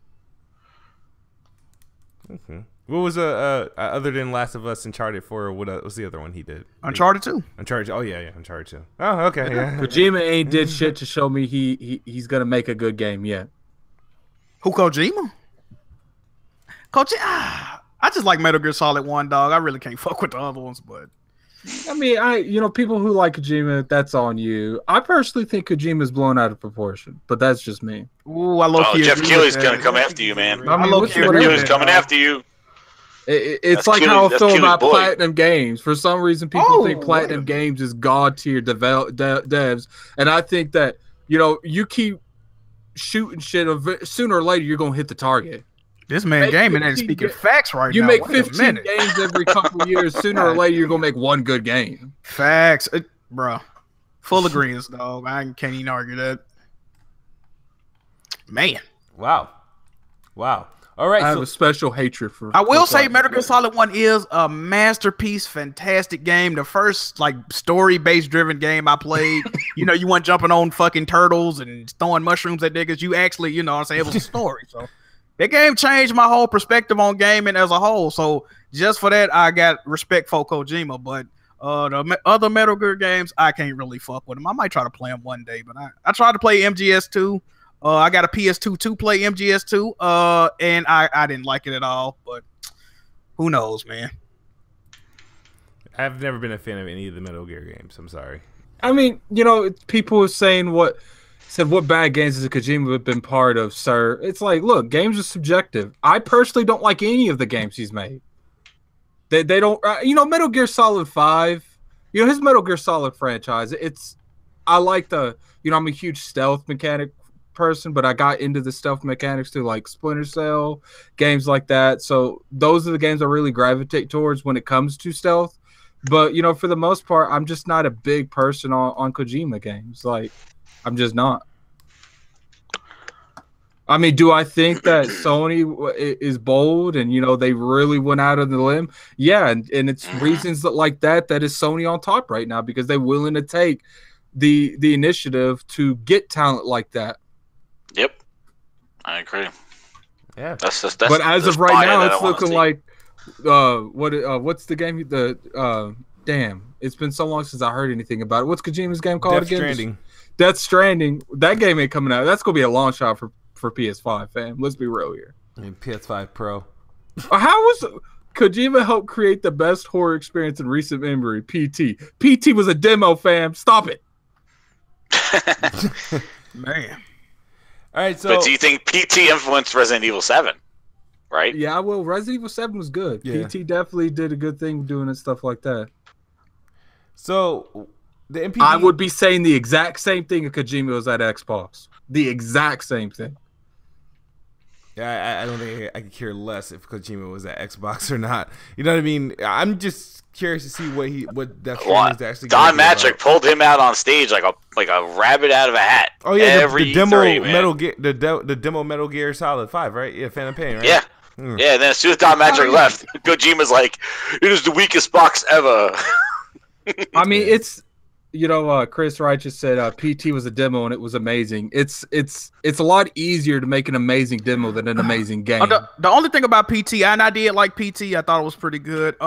Okay. What was other than Last of Us, Uncharted 4? What was the other one he did? Uncharted 2. Uncharted. Oh yeah, Uncharted 2. Oh, okay. Yeah. Kojima ain't did shit to show me he's gonna make a good game yet. Who, Kojima? I just like Metal Gear Solid 1, dog. I really can't fuck with the other ones, but I mean, people who like Kojima, that's on you. I personally think Kojima's blown out of proportion, but that's just me. Ooh, I low key Jeff Keighley's gonna come after you, man. I mean, Jeff Keighley's coming after you. It's like how I feel about Platinum Games. For some reason, people think Platinum Games is god tier devs, and I think that you keep shooting shit. Sooner or later, you're gonna hit the target. This man gaming ain't speaking facts right now. You make 15 games every couple of years. Sooner or later, you're gonna make one good game. Facts, bro. Full agreements, dog. I can't even argue that. Man. Wow. All right. I have a special hatred for. I will say, Metal Gear Solid 1 is a masterpiece, fantastic game. The first story-based driven game I played. You weren't jumping on fucking turtles and throwing mushrooms at niggas. You actually, it was a story. So that game changed my whole perspective on gaming as a whole. So just for that, I got respect for Kojima. But the other Metal Gear games, I can't really fuck with them. I might try to play them one day, but I tried to play MGS2. I got a PS2 to play MGS2, and I didn't like it at all. But who knows, man? I've never been a fan of any of the Metal Gear games. I'm sorry. I mean, people are saying what bad games has Kojima been part of, sir? It's like, look, games are subjective. I personally don't like any of the games he's made. They don't, Metal Gear Solid 5, his Metal Gear Solid franchise. I like I'm a huge stealth mechanic person, but I got into the stealth mechanics too, like Splinter Cell, games like that. So those are the games I really gravitate towards when it comes to stealth. But for the most part, I'm just not a big person on Kojima games. Like, I'm just not. I mean, do I think that Sony is bold and they really went out on the limb? Yeah, and it's reasons like that is Sony on top right now, because they're willing to take the initiative to get talent like that. Yep, I agree. Yeah, but as of right now, it's looking like what's the game? Damn, it's been so long since I heard anything about it. What's Kojima's game called again? Stranding. Death Stranding. That game ain't coming out. That's gonna be a long shot for PS5, fam. Let's be real here. I mean, PS5 Pro. How was Kojima helped create the best horror experience in recent memory? PT. PT was a demo, fam. Stop it. Man. All right, so. But do you think PT influenced Resident Evil 7? Right? Yeah, well, Resident Evil 7 was good. Yeah. PT definitely did a good thing doing it, stuff like that. So, the NPD... I would be saying the exact same thing if Kojima was at Xbox. The exact same thing. Yeah, I don't think I could care less if Kojima was at Xbox or not. You know what I mean? I'm just curious to see what Death Stranding is actually. Don Matrick pulled him out on stage like a rabbit out of a hat. Oh yeah, the demo Metal Gear Solid 5, right? Yeah, Phantom Pain, right? Yeah. Yeah, and then as soon as Don Matrick left, Kojima's like, "It is the weakest box ever." I mean, it's Chris Wright just said PT was a demo and it was amazing. It's a lot easier to make an amazing demo than an amazing game. The only thing about PT, and I did like PT, I thought it was pretty good.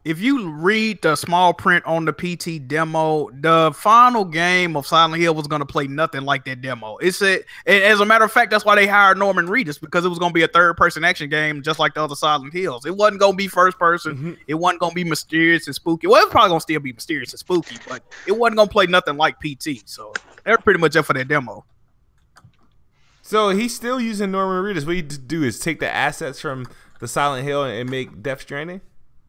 If you read the small print on the PT demo, the final game of Silent Hill was going to play nothing like that demo. As a matter of fact, that's why they hired Norman Reedus, because it was going to be a third-person action game just like the other Silent Hills. It wasn't going to be first-person. Mm-hmm. It wasn't going to be mysterious and spooky. Well, it's probably going to still be mysterious and spooky, but it wasn't going to play nothing like PT. So they're pretty much up for that demo. So he's still using Norman Reedus. What he do is take the assets from the Silent Hill and make Death Stranding?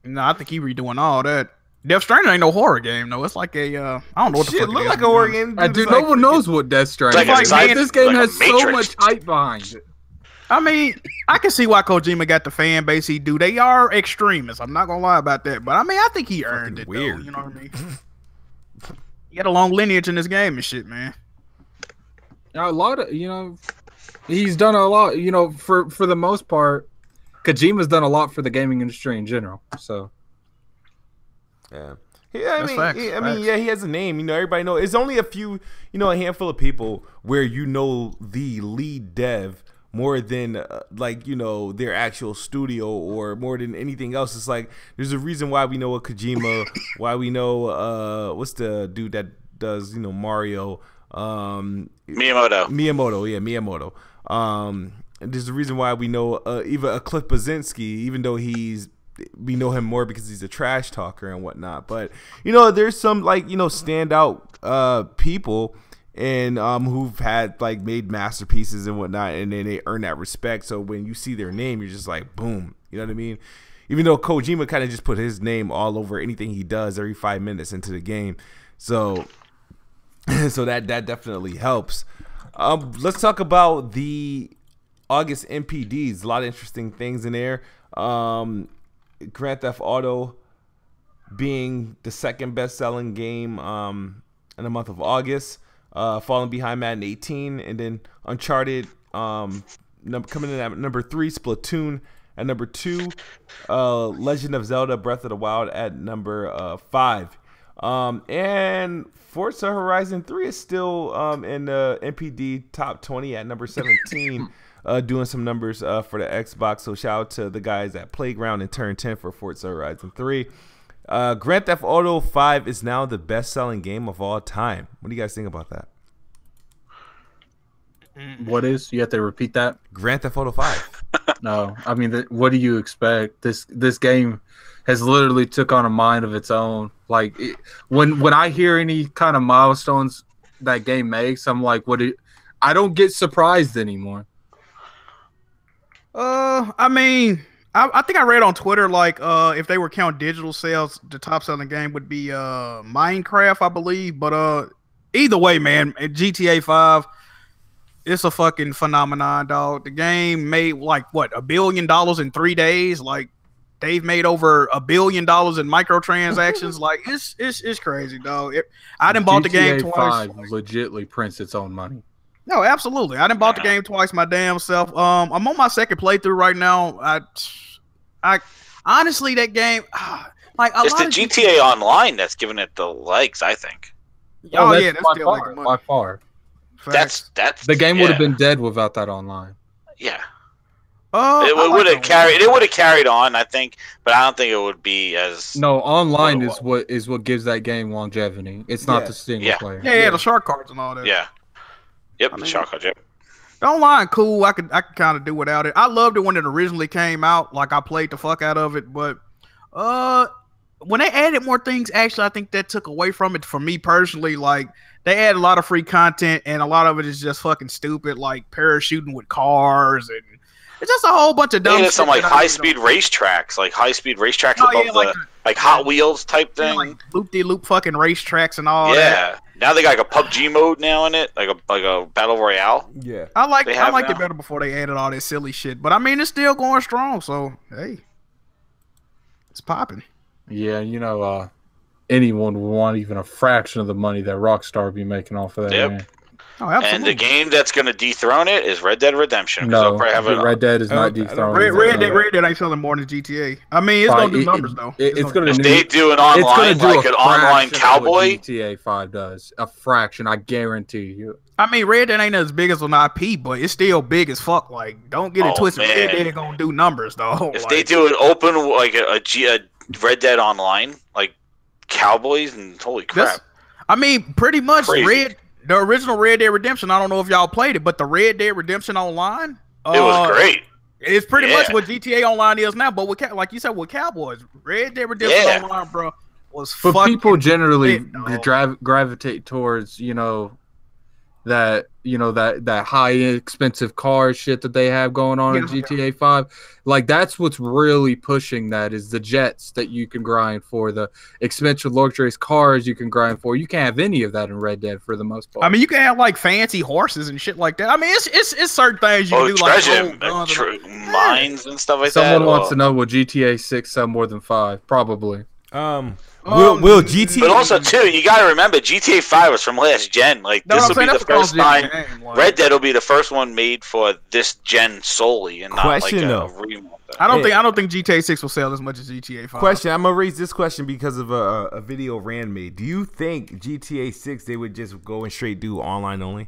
No, I think he redoing all that. Death Stranding ain't no horror game, though. It's like I don't know what the fuck. It look like a horror game. Dude, no one knows what Death Stranding is. This game has so much hype behind it. I mean, I can see why Kojima got the fan base he do. They are extremists. I'm not gonna lie about that. But I mean, I think he earned it. Weird. Though, you know what I mean? He got a long lineage in this game and shit, man. A lot of he's done a lot. For the most part, Kojima's done a lot for the gaming industry in general. So, yeah. I mean, he has a name. Everybody knows. It's only a few, a handful of people where the lead dev more than their actual studio or more than anything else. It's like there's a reason why we know a Kojima, why we know what's the dude that does Mario, Miyamoto. Miyamoto. There's a reason why we know even a Cliff Blazinski, even though he's we know him more because he's a trash talker and whatnot. But you know, there's some like, you know, standout people and who've had like made masterpieces and whatnot, and then they earn that respect. So when you see their name, you're just like, boom, you know what I mean? Even though Kojima kind of just put his name all over anything he does every 5 minutes into the game, so that definitely helps. Let's talk about the August NPDs. A lot of interesting things in there. Grand Theft Auto being the second best-selling game in the month of August, falling behind Madden 18, and then Uncharted coming in at number 3, Splatoon at number 2, Legend of Zelda Breath of the Wild at number 5. And Forza Horizon 3 is still in the NPD top 20 at number 17, doing some numbers for the Xbox. So shout out to the guys at Playground and Turn 10 for Forza Horizon 3. Grand Theft Auto 5 is now the best-selling game of all time. What do you guys think about that? What is? You have to repeat that? Grand Theft Auto 5. No, I mean, what do you expect? This game has literally took on a mind of its own. Like when I hear any kind of milestones that game makes, I'm like, I don't get surprised anymore. I mean, I think I read on Twitter like if they were count digital sales, the top selling game would be Minecraft, I believe. But either way, man, GTA 5. It's a fucking phenomenon, dog. The game made like what, $1 billion in 3 days. Like they've made over $1 billion in microtransactions. Like it's crazy, dog. I done bought the game twice. Legitly prints its own money. No, absolutely. I done bought the game twice my damn self. I'm on my second playthrough right now. I honestly, that game, like it's the GTA Online that's giving it the legs, I think. Oh yeah, that's still like money. By far. That's the game would have been dead without that online. Yeah. It would have carried. It would have carried on, I think, but I don't think it would be as. No, online is what gives that game longevity. It's not the single player. Yeah, the shark cards and all that. Yeah. Yep, the shark cards. Yep. The online cool. I could kind of do without it. I loved it when it originally came out. Like I played the fuck out of it, but when they added more things, actually, I think that took away from it for me personally. Like. They add a lot of free content, and a lot of it is just fucking stupid, like parachuting with cars, and it's just a whole bunch of dumb shit. Some like high-speed racetracks, above like Hot Wheels type thing. Like loop-de-loop fucking racetracks and all that. Yeah, now they got like a PUBG mode now in it, like a battle royale. Yeah, I liked it better before they added all that silly shit, but I mean it's still going strong, so hey, it's popping. Yeah, you know, anyone would want even a fraction of the money that Rockstar be making off of that. Yep. Man. Oh, absolutely. And the game that's going to dethrone it is Red Dead Redemption. No, Red Dead is not dethroned. Red Dead ain't selling more than GTA. I mean, it's going to do numbers, though. If they do an online, like an online Cowboy. GTA 5 does. A fraction, I guarantee you. I mean, Red Dead ain't as big as an IP, but it's still big as fuck. Like, don't get it twisted. Red Dead ain't going to do numbers, though. If they do an open, like a Red Dead Online, like Cowboys, and holy crap. I mean, pretty much the original Red Dead Redemption. I don't know if y'all played it, but the Red Dead Redemption Online, it was great. It's pretty much what GTA Online is now, but with like you said, with Cowboys, Red Dead Redemption Online, bro, was. But people generally gravitate towards that high expensive car shit that they have going on in GTA 5. Like that's what's really pushing that is the jets that you can grind for, the expensive luxurious cars you can grind for. You can't have any of that in Red Dead for the most part. I mean, you can have like fancy horses and shit like that. I mean, it's certain things you can do, like mines and stuff like that. Someone wants to know, will GTA 6 sell more than 5? Probably. Will GTA? But also too, you got to remember GTA 5 was from last gen. Like this will be the first time. Red Dead will be the first one made for this gen solely, and not like a remake. I don't think GTA 6 will sell as much as GTA 5. Question: I'm gonna raise this question because of a video Rand made. Do you think GTA 6 they would just go and straight do online only?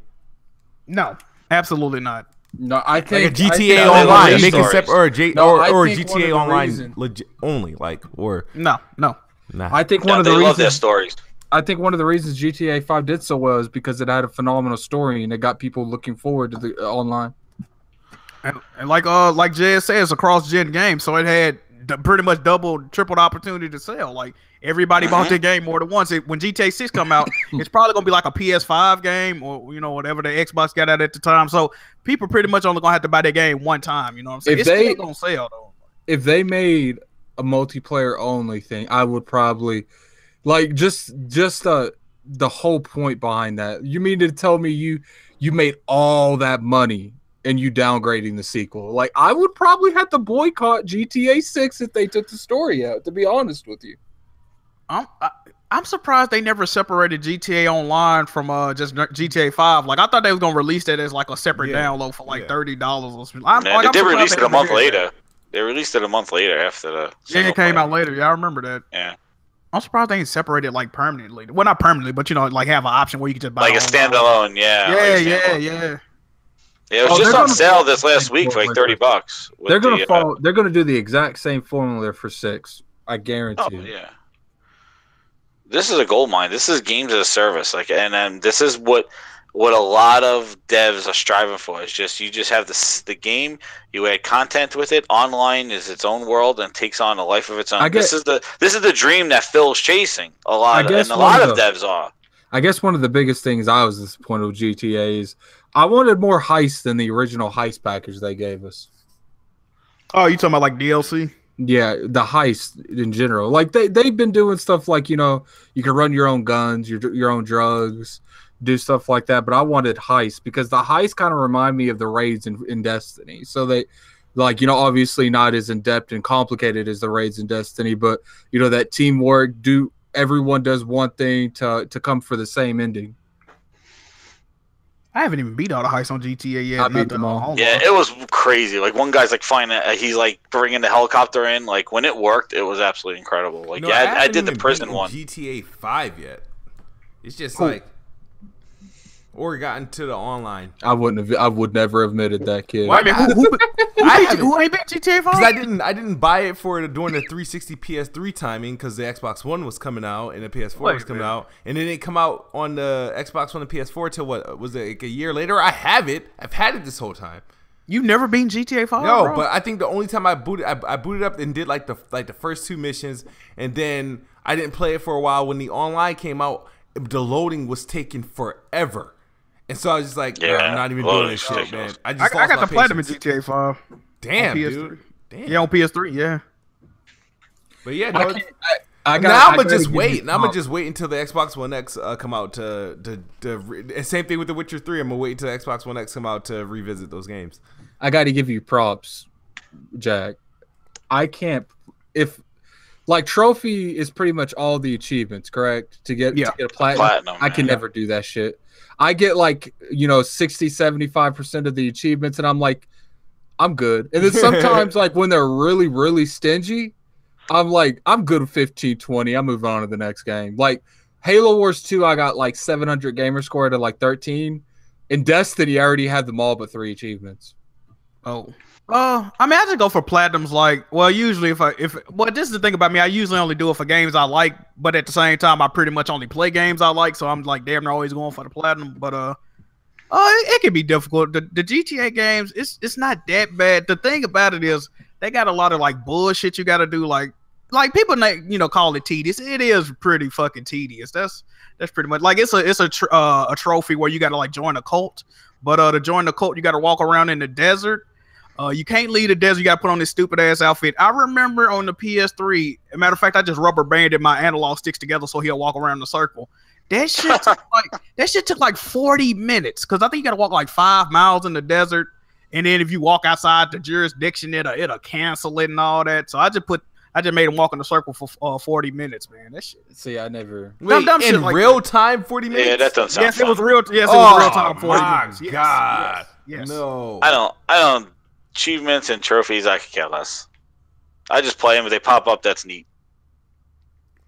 No, absolutely not. No, I think like a GTA Online, make it separate, or GTA Online legit only, like or no. Nah. I think one of the reasons love their stories. I think one of the reasons GTA 5 did so well is because it had a phenomenal story and it got people looking forward to the online. And like Jay said, it's a cross-gen game, so it had pretty much triple the opportunity to sell. Like everybody bought the game more than once. When GTA 6 come out, it's probably gonna be like a PS5 game or whatever the Xbox got out at the time. So people pretty much only gonna have to buy that game one time. You know what I'm saying? It's still gonna sell though. If they made a multiplayer only thing, I would probably like just the whole point behind that. You mean to tell me you made all that money and you downgrading the sequel? Like, I would probably have to boycott GTA 6 if they took the story out, to be honest with you. I'm surprised they never separated GTA Online from just GTA 5. Like, I thought they was gonna release that as like a separate download for like $30 or something. They did release it a month later. They released it a month later after the. Yeah, it came out later. Yeah, I remember that. Yeah. I'm surprised they ain't separated like permanently. Well, not permanently, but like have an option where you can just buy like a standalone. Yeah. Yeah. Yeah, it was just on sale this last week for like $30. They're gonna They're gonna do the exact same formula for 6. I guarantee. Oh yeah. This is a gold mine. This is games as a service. Like, and this is what a lot of devs are striving for. It's just you just have the game. You add content with it. Online is its own world and takes on a life of its own. This is the dream that Phil's chasing. A lot of devs are. I guess one of the biggest things I was disappointed with GTA is I wanted more heist than the original heist package they gave us. Oh, you talking about like DLC? Yeah, the heist in general. Like they've been doing stuff like, you can run your own guns, your own drugs, do stuff like that. But I wanted heist because the heist kind of remind me of the raids in Destiny. So they, like, obviously not as in depth and complicated as the raids in Destiny, but that teamwork. Everyone does one thing to come for the same ending. I haven't even beat all the heists on GTA yet. I beat them all. Yeah, it was crazy. Like one guy's like he's like bringing the helicopter in. Like when it worked, it was absolutely incredible. Like I did the prison one. GTA 5 yet? It's just like, or got into the online. I would never have admitted that, kid. Well, I mean, who ain't been GTA 5? Because I didn't buy it during the 360 PS3 timing because the Xbox One was coming out and the PS4 was coming out, and it didn't come out on the Xbox One and PS4 till what was it, like a year later? I've had it this whole time. You've never been GTA 5? No, bro? but I think the only time I booted up and did like the first 2 missions, and then I didn't play it for a while. When the online came out, the loading was taking forever. And so I was just like, I'm not even doing this shit, man. I got to play them in GTA 5. Damn, dude. Damn. Yeah, on PS3, yeah. But yeah, no. I'm gonna just wait. I'm gonna just wait until the Xbox One X come out and same thing with The Witcher 3. I'm gonna wait until the Xbox One X come out to revisit those games. I got to give you props, Jack. I can't like trophy is pretty much all the achievements, correct? To get a platinum. I can never do that shit. I get like, 60-75% of the achievements and I'm like, I'm good. And then sometimes like when they're really, really stingy, I'm like, I'm good with 15, 20. I'm moving on to the next game. Like Halo Wars 2, I got like 700 gamer score at like 13. In Destiny, I already had them all but 3 achievements. Oh. I mean, I just go for platinums. Like, well, usually this is the thing about me. I usually only do it for games I like, but at the same time, I pretty much only play games I like. So I'm like, damn, they're always going for the platinum. But it can be difficult. The GTA games, it's not that bad. The thing about it is they got a lot of like bullshit you got to do. Like people, call it tedious. It is pretty fucking tedious. That's pretty much like it's a trophy where you got to like join a cult. But to join the cult, you got to walk around in the desert. You can't leave the desert. You got to put on this stupid ass outfit. I remember on the PS3, as a matter of fact, I just rubber banded my analog sticks together so he'll walk around in a circle. That shit took like 40 minutes because I think you got to walk like 5 miles in the desert, and then if you walk outside the jurisdiction, it'll cancel it and all that. So I just made him walk in a circle for 40 minutes, man. That shit. See, I never. Wait, in real time, 40 minutes. Yeah, that doesn't sound. Yes, fun. it was real. Yes, it was real time. 40 minutes. Yes, God, yes. No. I don't. Achievements and trophies, I could care less. I just play them. If they pop up, that's neat.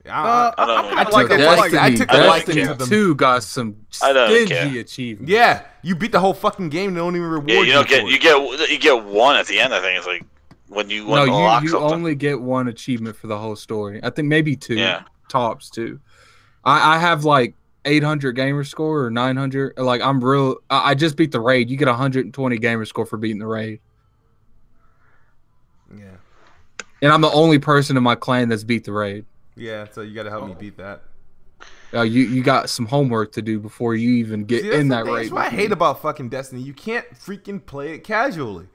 I don't know. I took a liking to them. 2 got some stingy achievements. Yeah, you beat the whole fucking game and they don't even reward you. You get 1 at the end. I think it's like when you unlock something. You only get 1 achievement for the whole story. I think maybe 2. Yeah. Tops 2. I have like 800 gamer score or 900. Like I just beat the raid. You get 120 gamer score for beating the raid. Yeah. And I'm the only person in my clan that's beat the raid. Yeah, so you got to help me beat that. You got some homework to do before you even get in that raid. That's what I hate about fucking Destiny. You can't freaking play it casually.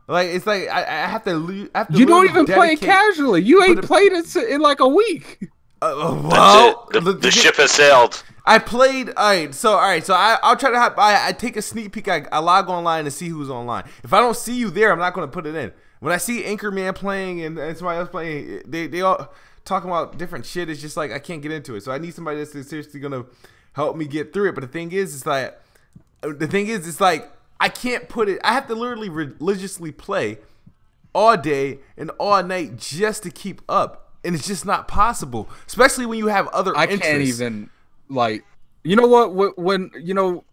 Like it's like I have to. You don't even play it casually. You ain't played it in like a week. Well, the ship has sailed. I played. All right. So I'll try to. I take a sneak peek. I log online to see who's online. If I don't see you there, I'm not going to put it in. When I see Anchorman playing and somebody else playing, they all talking about different shit. It's just like I can't get into it. So I need somebody that's seriously going to help me get through it. But the thing is, it's like I can't put it. I have to literally religiously play all day and all night just to keep up, and it's just not possible. Especially when you have other interests. I can't even like. You know what? When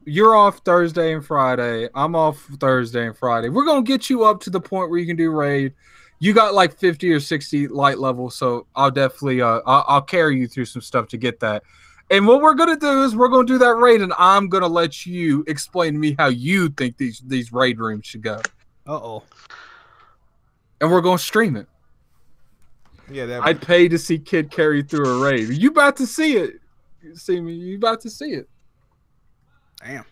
you're off Thursday and Friday, I'm off Thursday and Friday. We're gonna get you up to the point where you can do raid. You got like 50 or 60 light levels, so I'll definitely I'll carry you through some stuff to get that. And what we're gonna do is we're gonna do that raid, and I'm gonna let you explain to me how you think these raid rooms should go. And we're gonna stream it. Yeah, I'd pay to see Kid carry through a raid. You about to see it? You see me? You about to see it? Damn.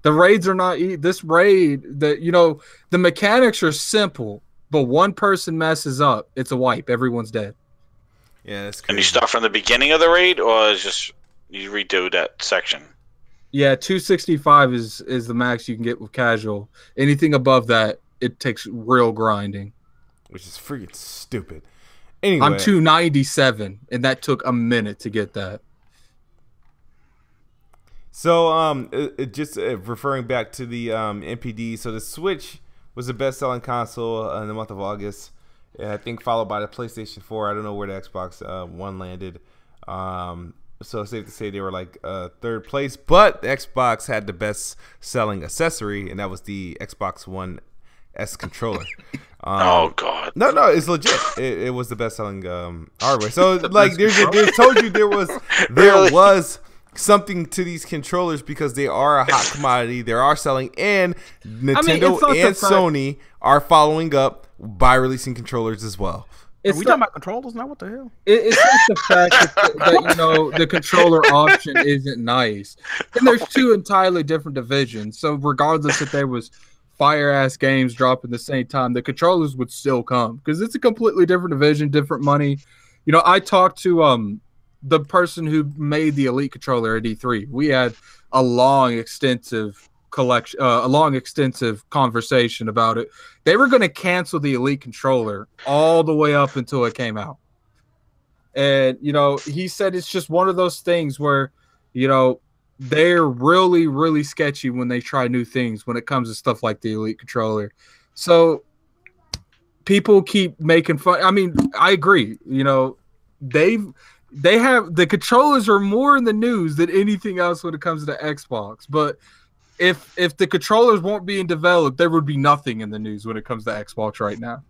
The raids are not this raid. The mechanics are simple, but one person messes up, it's a wipe. Everyone's dead. Yeah, that's crazy. Can you start from the beginning of the raid, or is just you redo that section? Yeah, 265 is the max you can get with casual. Anything above that, it takes real grinding. Which is freaking stupid. Anyway. I'm 297, and that took a minute to get that. So, just referring back to the NPD, so the Switch was the best-selling console in the month of August. I think followed by the PlayStation 4. I don't know where the Xbox One landed. So it's safe to say they were like third place. But the Xbox had the best-selling accessory, and that was the Xbox One S controller. Oh God! No, it's legit. It was the best-selling hardware. So like, they told you there was something to these controllers because they are a hot commodity. They are selling, and Nintendo and Sony are following up by releasing controllers as well. Are we talking about controllers now? What the hell? It's just the fact that the controller option isn't nice, and there's two entirely different divisions. So regardless if there was fire-ass games dropping the same time, the controllers would still come because it's a completely different division, different money. I talked to the person who made the Elite controller at E3. We had a long, extensive conversation about it. They were going to cancel the Elite controller all the way up until it came out. And, he said it's just one of those things where, they're really, really sketchy when they try new things when it comes to stuff like the Elite controller. So people keep making fun. I mean, I agree. They have the controllers are more in the news than anything else when it comes to Xbox. But if the controllers weren't being developed, there would be nothing in the news when it comes to Xbox right now.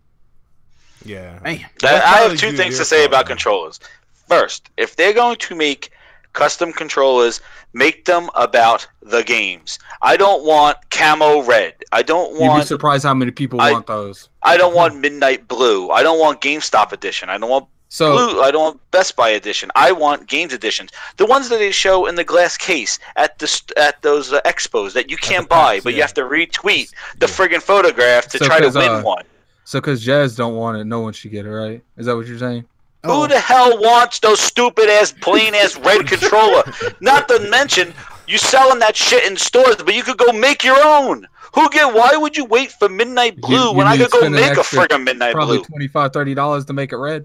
Yeah. Man. I have two things to say about controllers. First, if they're going to make custom controllers, make them about the games. I don't want camo red. I don't want. You'd be surprised how many people want those. I don't want midnight blue. I don't want GameStop edition. I don't want blue. I don't want Best Buy edition. I want games editions. The ones that they show in the glass case at those expos that you can't buy, but you have to retweet the friggin' photograph to try to win one. So because Jazz don't want it, no one should get it, right? Is that what you're saying? Who the hell wants those stupid-ass, plain-ass red controller? Not to mention, you selling that shit in stores, but you could go make your own. Why would you wait for midnight blue when I could go make a friggin' midnight blue? Probably $25, $30 to make it red.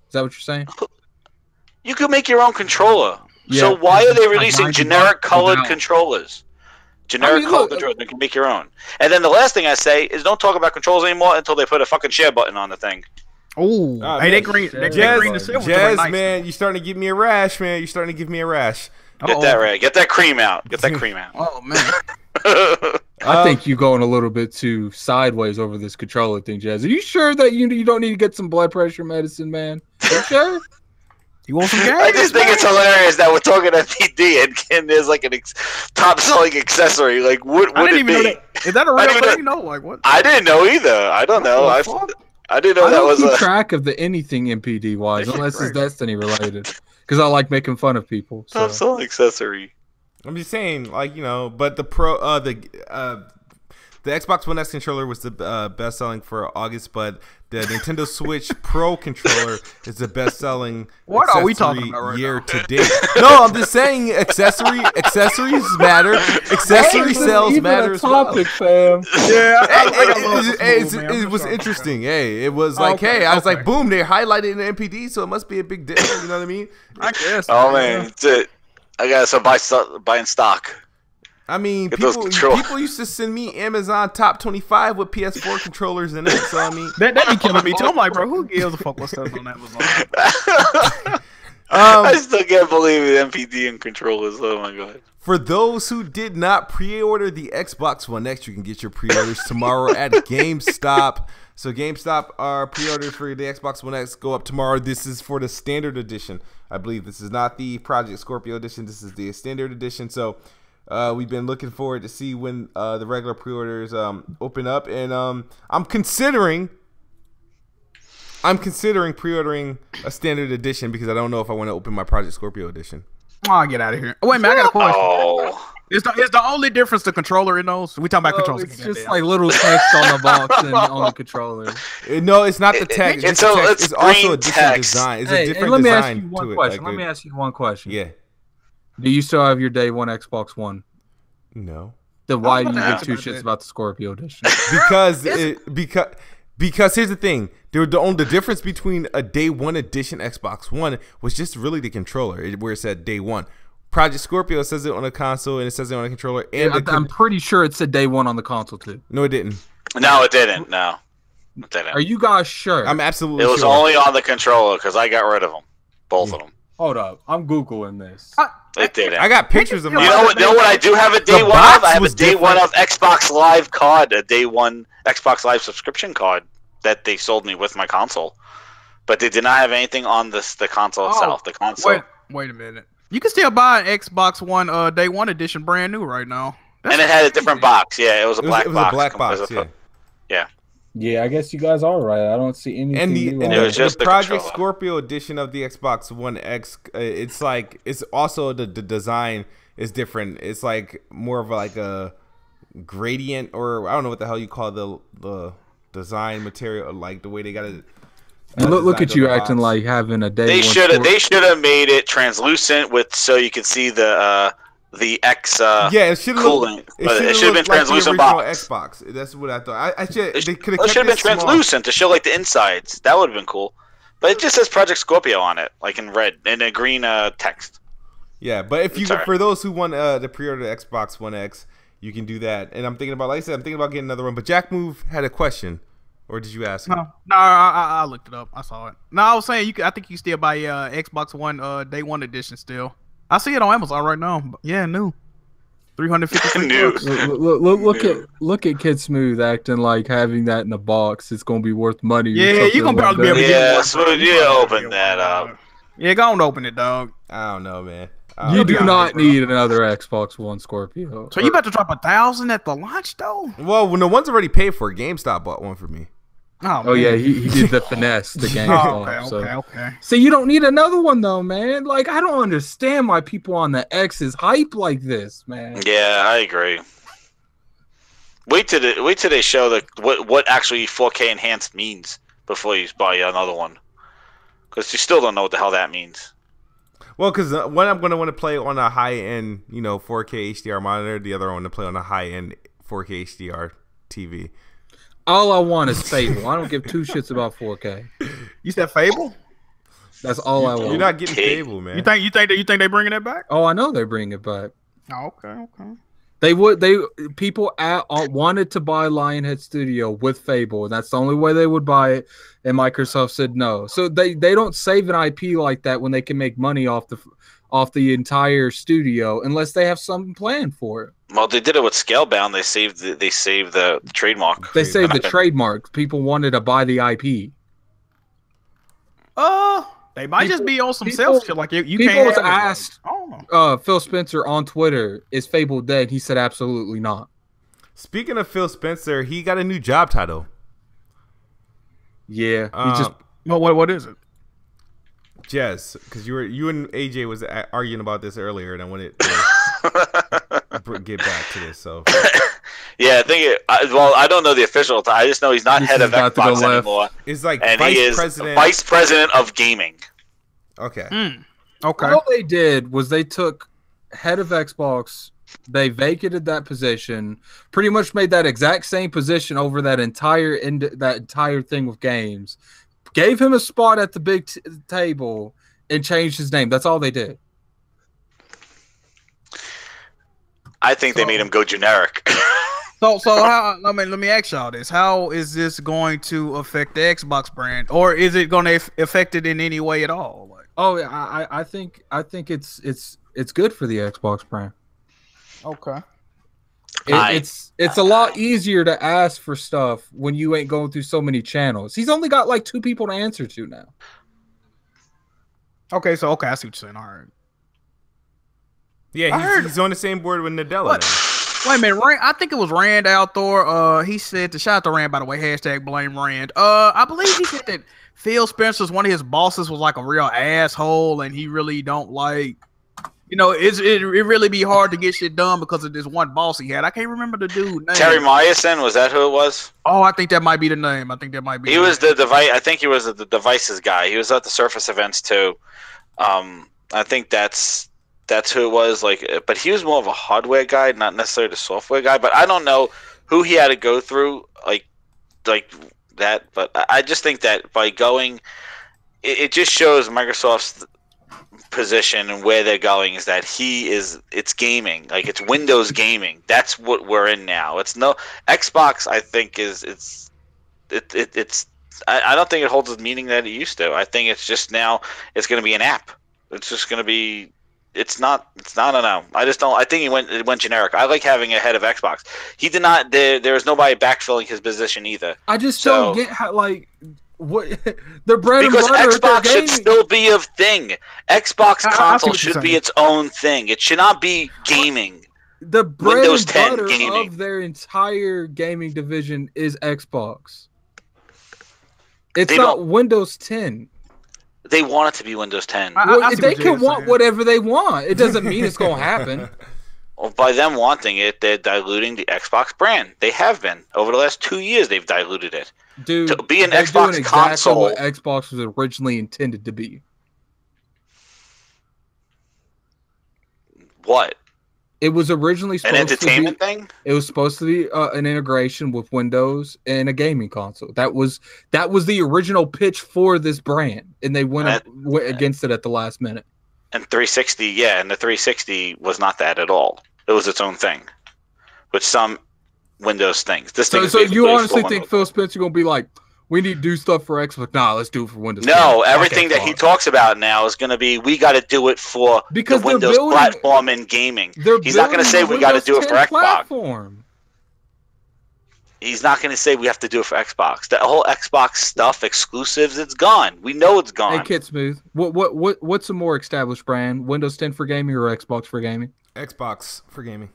Is that what you're saying? You could make your own controller. Yeah, so why are they releasing generic colored controllers? Colored controllers, you can make your own. And then the last thing I say is don't talk about controls anymore until they put a fucking share button on the thing. Oh, hey, they green the silver. Jazz, man, you're starting to give me a rash, man. You're starting to give me a rash. Get that right. Get that cream out. Get that cream out. Oh man. I think you're going a little bit too sideways over this controller thing, Jazz. Are you sure that you don't need to get some blood pressure medicine, man? Are you sure? You want some gas? I just think it's hilarious that we're talking NPD and there's like an top-selling accessory. Like, what would it be? Know that. Is that a real thing? No, like what? I didn't know either. I don't know. I didn't know that was keep track of the anything NPD wise, unless it's Destiny related. Because I like making fun of people. So. I'm selling accessory. I'm just saying, like, you know, but the Xbox One X controller was the best selling for August, but the Nintendo Switch Pro controller is the best selling. What are we talking about right year to date? No, I'm just saying accessories matter. Accessory sales matter as well. Fam. Yeah, it was interesting. Hey, it was like, hey, I was like, boom, they highlighted in the NPD, so it must be a big deal. You know what I mean? I guess. Oh man, I gotta buy in stock. I mean, people used to send me Amazon top 25 with PS4 controllers in it. So I mean, that be killing me too. I'm like, bro, who gives a fuck what stuff on Amazon? I still can't believe it. MPD and controllers. Oh my god. For those who did not pre-order the Xbox One X, you can get your pre-orders tomorrow at GameStop. So GameStop, our pre-orders for the Xbox One X go up tomorrow. This is for the standard edition. I believe this is not the Project Scorpio edition. This is the standard edition. So we've been looking forward to see when the regular pre-orders open up, and I'm considering pre-ordering a standard edition because I don't know if I want to open my Project Scorpio edition. Oh, get out of here! Oh, wait a minute, I got a question. Oh. Is the only difference the controller in those? We talking about controllers? It's just like little text on the box and on the controller. No, it's not the text. It's also a different text. design. It's a different design to it. Let me ask you one question. Yeah. Do you still have your day one Xbox One? No. Then why do you give two shits about the Scorpio edition? Because here's the thing. The difference between a day one edition Xbox One was just really the controller, where it said day one. Project Scorpio says it on a console and it says it on a controller. And I'm pretty sure it said day one on the console too. No, it didn't. No, it didn't. No, it didn't. Are you guys sure? I'm absolutely sure. It was only on the controller because I got rid of them, both of them. Hold up, I'm googling this. It didn't. I got pictures of. You know what I do have a day one of? I have a day one of Xbox Live card, a day one Xbox Live subscription card that they sold me with my console, but they did not have anything on the console itself. The console. Wait a minute. You can still buy an Xbox One day one edition brand new right now. And it had a different box. Yeah, it was a black box. It was a black box. Yeah. Yeah, I guess you guys are right. I don't see anything. And the Project Scorpio edition of the Xbox One X, it's also the design is different. It's like more of like a gradient, or I don't know what the hell you call the design material, like the way they got it. Look at you acting like having a day. They should have made it translucent so you can see the X it should cooling. It should have been translucent box. Xbox. That's what I thought. They could have. It should have been translucent to show like the insides. That would have been cool. But it just says Project Scorpio on it, like in red and a green text. Yeah, but for those who want to pre-order the Xbox One X, you can do that. And I'm thinking about getting another one. But Jack Move had a question. Or did you ask? No, I looked it up. I saw it. No, I was saying I think you still buy Xbox One day one edition still. I see it on Amazon right now. Yeah, new. 350 new. Look at Kid Smooth acting like having that in a box it's gonna be worth money. Yeah, you gonna probably be able to get it. Smooth, you open that up. Yeah, go on, open it, dog. I don't know, man. You do not need another Xbox One Scorpio. So you about to drop 1,000 at the launch though? Well, when the one's already paid for, GameStop bought one for me. Oh yeah, he did the finesse, the GameStop. Okay. So you don't need another one though, man. Like I don't understand why people on the X is hype like this, man. Yeah, I agree. Wait till they show what actually 4K enhanced means before you buy another one, because you still don't know what the hell that means. Well, because one I'm going to want to play on a high-end, 4K HDR monitor. The other I want to play on a high-end 4K HDR TV. All I want is Fable. I don't give two shits about 4K. You said Fable? That's all I want. You're not getting Fable, man. You think they bringing it back? Oh, I know they're bringing it back. Oh, okay. People wanted to buy Lionhead Studio with Fable, and that's the only way they would buy it, and Microsoft said no. So they don't save an IP like that when they can make money off the entire studio unless they have something planned for it. Well, they did it with Scalebound. They saved the trademark. They saved the trademark. People wanted to buy the IP. They might just be on some sales shit. Like you people can't. People asked Phil Spencer on Twitter, "Is Fable dead?" He said, "Absolutely not." Speaking of Phil Spencer, he got a new job title. Yeah, he just. What is it? Jez, because you and AJ was arguing about this earlier, and I wanted to get back to this. So. Yeah, I think. Well, I don't know the official. I just know he's not head of Xbox anymore. He's like and vice he is president. Vice president of gaming. Okay. Okay. All they did was they took head of Xbox. They vacated that position. Pretty much made that exact same position over that entire thing with games. Gave him a spot at the big table and changed his name. That's all they did. I think they made him go generic. So how? I mean, let me ask y'all this: how is this going to affect the Xbox brand, or is it going to affect it in any way at all? Like, I think it's good for the Xbox brand. Okay. It's a lot easier to ask for stuff when you ain't going through so many channels. He's only got like 2 people to answer to now. Okay, I see what you're saying. All right. Yeah, he's on the same board with Nadella now. Wait a minute, I think it was Rand Althor. He said to shout out to Rand, by the way, hashtag blame Rand. I believe he said that Phil Spencer's one of his bosses was like a real asshole, and he really don't like. You know, it really be hard to get shit done because of this one boss he had. I can't remember the dude name. Terry Myerson, was that who it was? Oh, I think that might be the name. He was the device. I think he was the devices guy. He was at the Surface events too. I think that's who it was. Like, but he was more of a hardware guy, not necessarily the software guy. But I don't know who he had to go through like that. But I just think that by going, it just shows Microsoft's position and where they're going is that it's gaming, like it's Windows gaming. That's what we're in now. It's no Xbox. I think it's I don't think it holds the meaning that it used to. I think it's just now it's going to be an app. It's just going to be. It's not. I don't know. I just don't. I think it went generic. I like having a head of Xbox. He did not. There was nobody backfilling his position either. I just don't get how what their bread and butter. Because Xbox should still be a thing. Xbox console should be its own thing. It should not be gaming. The bread Windows and 10 butter gaming. of their entire gaming division is Xbox. It's not Windows 10. They want it to be Windows 10. They can want whatever they want. It doesn't mean it's going to happen. Well, by them wanting it, they're diluting the Xbox brand. They have been. Over the last 2 years, they've diluted it. Dude, to be an they're Xbox doing console. what Xbox was originally intended to be. What? It was originally supposed an entertainment thing. It was supposed to be an integration with Windows and a gaming console. That was the original pitch for this brand, and they went against it at the last minute. And 360, yeah, and the 360 was not that at all. It was its own thing, with some Windows things. So you honestly think Phil Spencer gonna be like, we need to do stuff for Xbox? Nah, let's do it for Windows. No, everything that he talks about now is going to be, we got to do it for the Windows platform and gaming. He's not going to say we got to do it for Xbox. Platform. He's not going to say we have to do it for Xbox. That whole Xbox stuff, exclusives, it's gone. We know it's gone. Hey, Kid Smooth, what's a more established brand? Windows 10 for gaming or Xbox for gaming? Xbox for gaming.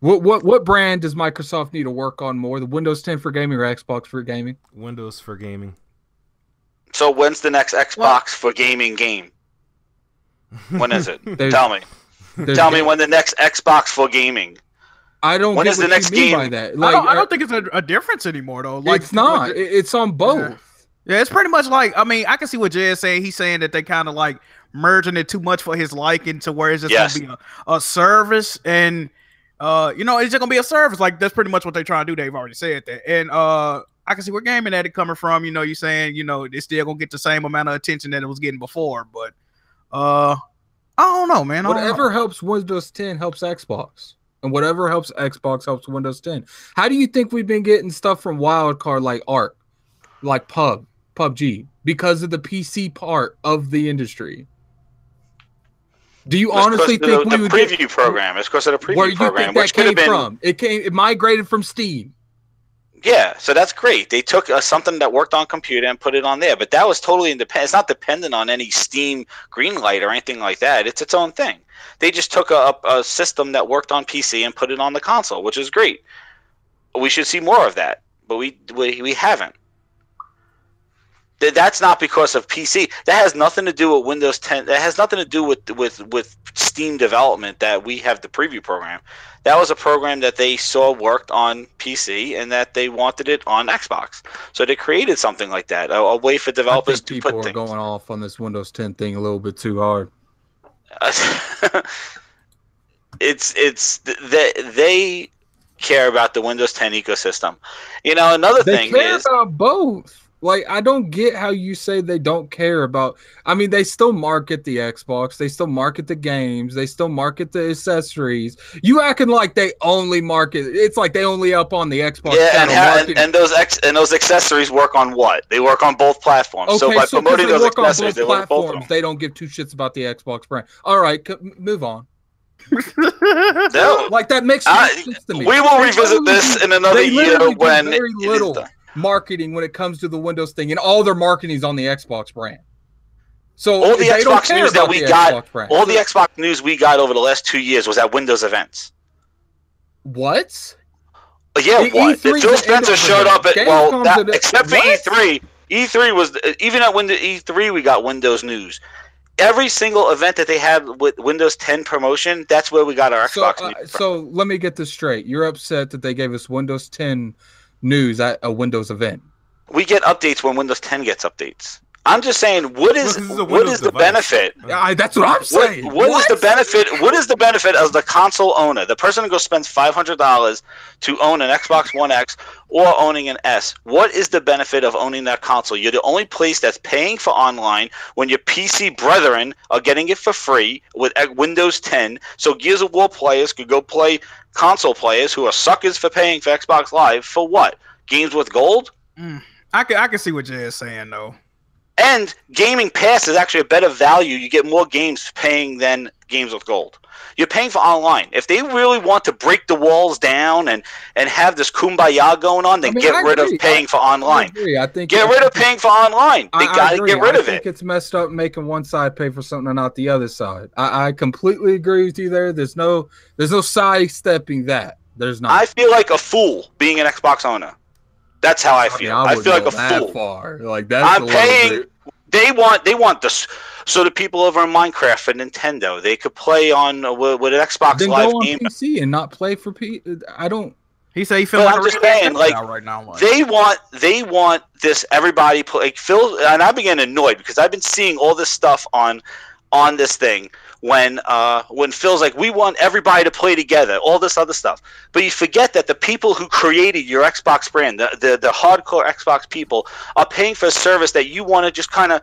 What brand does Microsoft need to work on more? The Windows 10 for gaming or Xbox for gaming? Windows for gaming. So when's the next Xbox for gaming game? When is it? Tell me. Tell me when the next Xbox for gaming. I don't. When is the next game? By that? Like, I don't think it's a difference anymore though. Like, it's not. It's on both. Yeah, it's pretty much like. I mean, I can see what Jay is saying. He's saying that they kind of like merging it too much for his liking to where it's just gonna be a service and. It's just gonna be a service. Like that's pretty much what they're trying to do. They've already said that, and I can see where gaming at it coming from. You're saying it's still gonna get the same amount of attention that it was getting before, but I don't know, man. Whatever helps Windows 10 helps Xbox, and whatever helps Xbox helps Windows 10. How do you think we've been getting stuff from Wildcard like ARC, like PUBG, because of the PC part of the industry? Do you honestly think we would get the preview program? It's because of the preview program, which could have been from. It migrated from Steam. Yeah, so that's great. They took something that worked on computer and put it on there, but that was totally independent. It's not dependent on any Steam Greenlight or anything like that. It's its own thing. They just took a system that worked on PC and put it on the console, which is great. We should see more of that, but we haven't. That's not because of PC. That has nothing to do with Windows 10. That has nothing to do with Steam development that we have the preview program. That was a program that they saw worked on PC and that they wanted it on Xbox. So they created something like that, a way for developers to put things. People are going off on this Windows 10 thing a little bit too hard. They care about the Windows 10 ecosystem. Another thing is they care about both. Like, I don't get how you say they don't care about. I mean, they still market the Xbox, they still market the games, they still market the accessories. You acting like they only market. It's like they only up on the Xbox. Yeah, and those accessories work on what? They work on both platforms. Okay, so by promoting those accessories, they work on both of them. They don't give two shits about the Xbox brand. All right, move on. No, like that makes sense to me. We will revisit this in another year when very little marketing when it comes to the Windows thing, and all their marketing is on the Xbox brand. So all the Xbox news that we got, all the Xbox news we got over the last 2 years was at Windows events. What? Yeah, what? Phil Spencer showed up at except for E3. E3 was even at E3 we got Windows news. Every single event that they had with Windows 10 promotion, that's where we got our Xbox news. So let me get this straight. You're upset that they gave us Windows 10 news at a Windows event. We get updates when Windows 10 gets updates. I'm just saying, what is the benefit? That's what I'm saying. What is the benefit? What is the benefit as the console owner? The person who goes spends $500 to own an Xbox One X or owning an S. What is the benefit of owning that console? You're the only place that's paying for online when your PC brethren are getting it for free with Windows 10. So Gears of War players could go play console players who are suckers for paying for Xbox Live for what? Games with gold? I can see what Jay is saying though. And Gaming Pass is actually a better value. You get more games paying than games with gold. You're paying for online. If they really want to break the walls down and have this kumbaya going on, then get rid of paying for online. I think get rid of paying for online. They got to get rid of it. I think it's messed up making one side pay for something and not the other side. I completely agree with you there. There's no sidestepping that. There's not. I feel like a fool being an Xbox owner. That's how I feel. I feel like a fool. Far. Like that's I'm paying. They want this. So the people over in Minecraft and Nintendo, they could play on with an Xbox then Live go on game PC and not play for I don't. He said he feels like I'm just saying, like right now. Like. They want this. Everybody play. Like Phil and I began annoyed because I've been seeing all this stuff on this thing. When Phil's like, we want everybody to play together, all this other stuff. But you forget that the people who created your Xbox brand, the hardcore Xbox people, are paying for a service that you want to just kind of,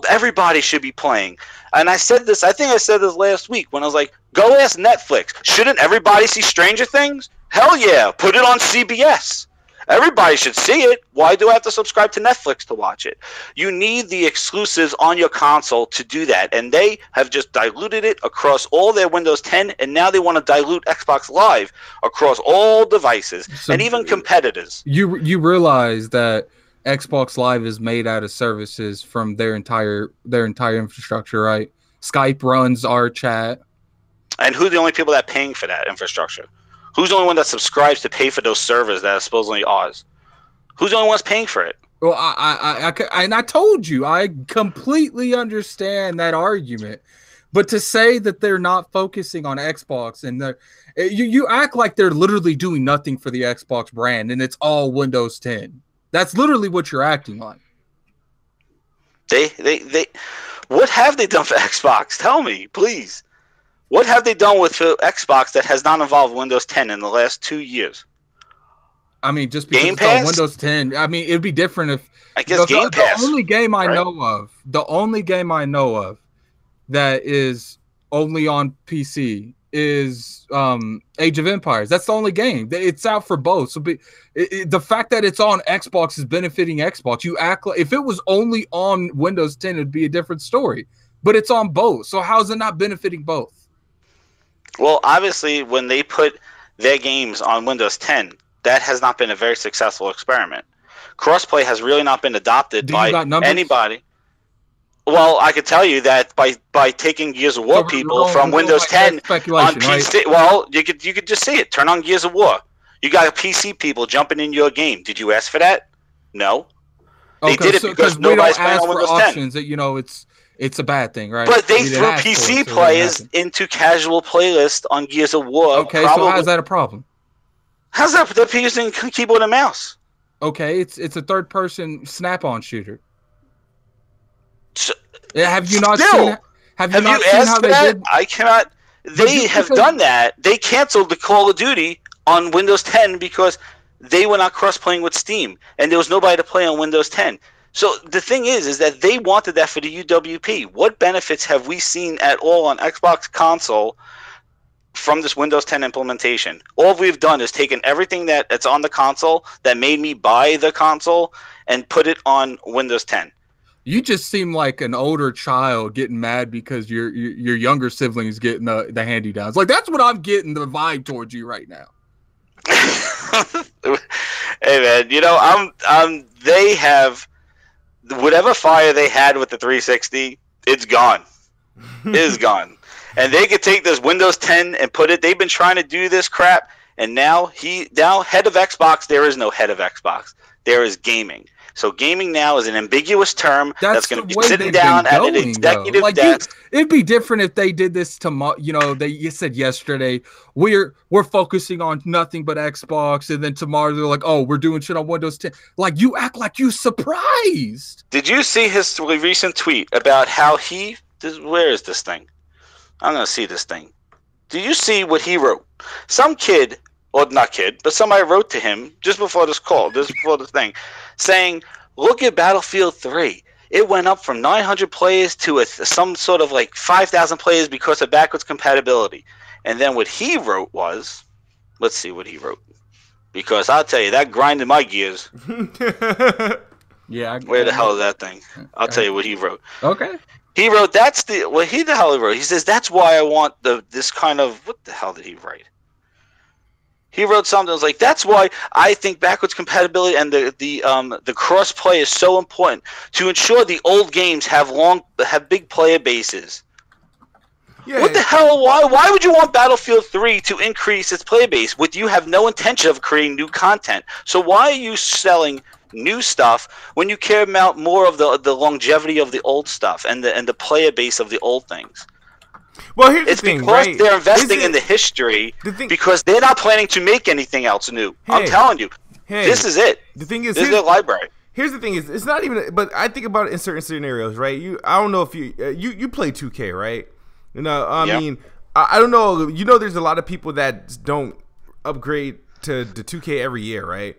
everybody should be playing. And I think I said this last week when I was like, go ask Netflix. Shouldn't everybody see Stranger Things? Hell yeah, put it on CBS. Everybody should see it. Why do I have to subscribe to Netflix to watch it? You need the exclusives on your console to do that. And they have just diluted it across all their Windows 10, and now they want to dilute Xbox Live across all devices and even competitors. You realize that Xbox Live is made out of services from their entire infrastructure, right? Skype runs our chat. And who are the only people that are paying for that infrastructure? Who's the only one that subscribes to pay for those servers that are supposedly ours? Who's the only one that's paying for it? Well, I told you, I completely understand that argument. But to say that they're not focusing on Xbox and you act like they're literally doing nothing for the Xbox brand and it's all Windows 10. That's literally what you're acting like. They what have they done for Xbox? Tell me, please. What have they done with Xbox that has not involved Windows 10 in the last 2 years? I mean, just because it's on Windows 10. I mean, it'd be different if I guess Game Pass. The only game I know of that is only on PC is Age of Empires. That's the only game. It's out for both. So the fact that it's on Xbox is benefiting Xbox. You act like if it was only on Windows 10, it'd be a different story. But it's on both. So how's it not benefiting both? Well, obviously, when they put their games on Windows 10, that has not been a very successful experiment. Crossplay has really not been adopted by anybody. Well, I could tell you that by taking Gears of War people from Windows 10 on PC, right? Well, you could just see it. Turn on Gears of War. You got PC people jumping in your game. Did you ask for that? No. They did it because nobody's playing on Windows 10. Options that, you know, it's a bad thing, right? But they threw PC players into casual playlist on Gears of War. Okay, so how's that a problem? How's that? They're using keyboard and mouse. Okay, it's a third-person Snap-on shooter. So, have you not seen? Have you not seen how they did? I cannot. They have done that. They canceled the Call of Duty on Windows 10 because they were not cross-playing with Steam, and there was nobody to play on Windows 10. So the thing is that they wanted that for the UWP. What benefits have we seen at all on Xbox console from this Windows 10 implementation? All we've done is taken everything that's on the console that made me buy the console and put it on Windows 10. You just seem like an older child getting mad because your younger siblings getting the hand-me-downs. Like, that's what I'm getting the vibe towards you right now. Hey man, you know, they have whatever fire they had with the 360, it's gone. It is gone. And they could take this Windows 10 and put it. They've been trying to do this crap, and now head of Xbox. There is no head of Xbox. There is gaming. So gaming now is an ambiguous term that's going to be sitting down at an executive desk. It'd be different if they did this tomorrow. You know, you said yesterday we're focusing on nothing but Xbox, and then tomorrow they're like, oh, we're doing shit on Windows 10. Like, you act like you surprised. Did you see his recent tweet about how where is this thing? I'm going to see this thing. Did you see what he wrote? Some kid, or not kid, but somebody wrote to him just before this call, just before the thing, saying, look at Battlefield 3. It went up from 900 players to some sort of like 5,000 players because of backwards compatibility. And then what he wrote was, let's see what he wrote. Because I'll tell you, that grinded my gears. Yeah. Where the hell is that thing? I'll tell you what he wrote. Okay. He wrote, he wrote. He says, that's why I want this kind of, what the hell did he write? He wrote something that was like, that's why I think backwards compatibility and the cross play is so important to ensure the old games have big player bases. Yeah. What the hell? Why would you want Battlefield 3 to increase its player base when you have no intention of creating new content? So why are you selling new stuff when you care about more of the longevity of the old stuff and the player base of the old things? Well, here's the thing, because they're investing in the history because they're not planning to make anything else new. I'm telling you, this is it. The thing is, this is their library. Here's the thing: it's not even. But I think about it in certain scenarios, right? I don't know if you play 2K, right? You know, I mean, I don't know. You know, there's a lot of people that don't upgrade to 2K every year, right?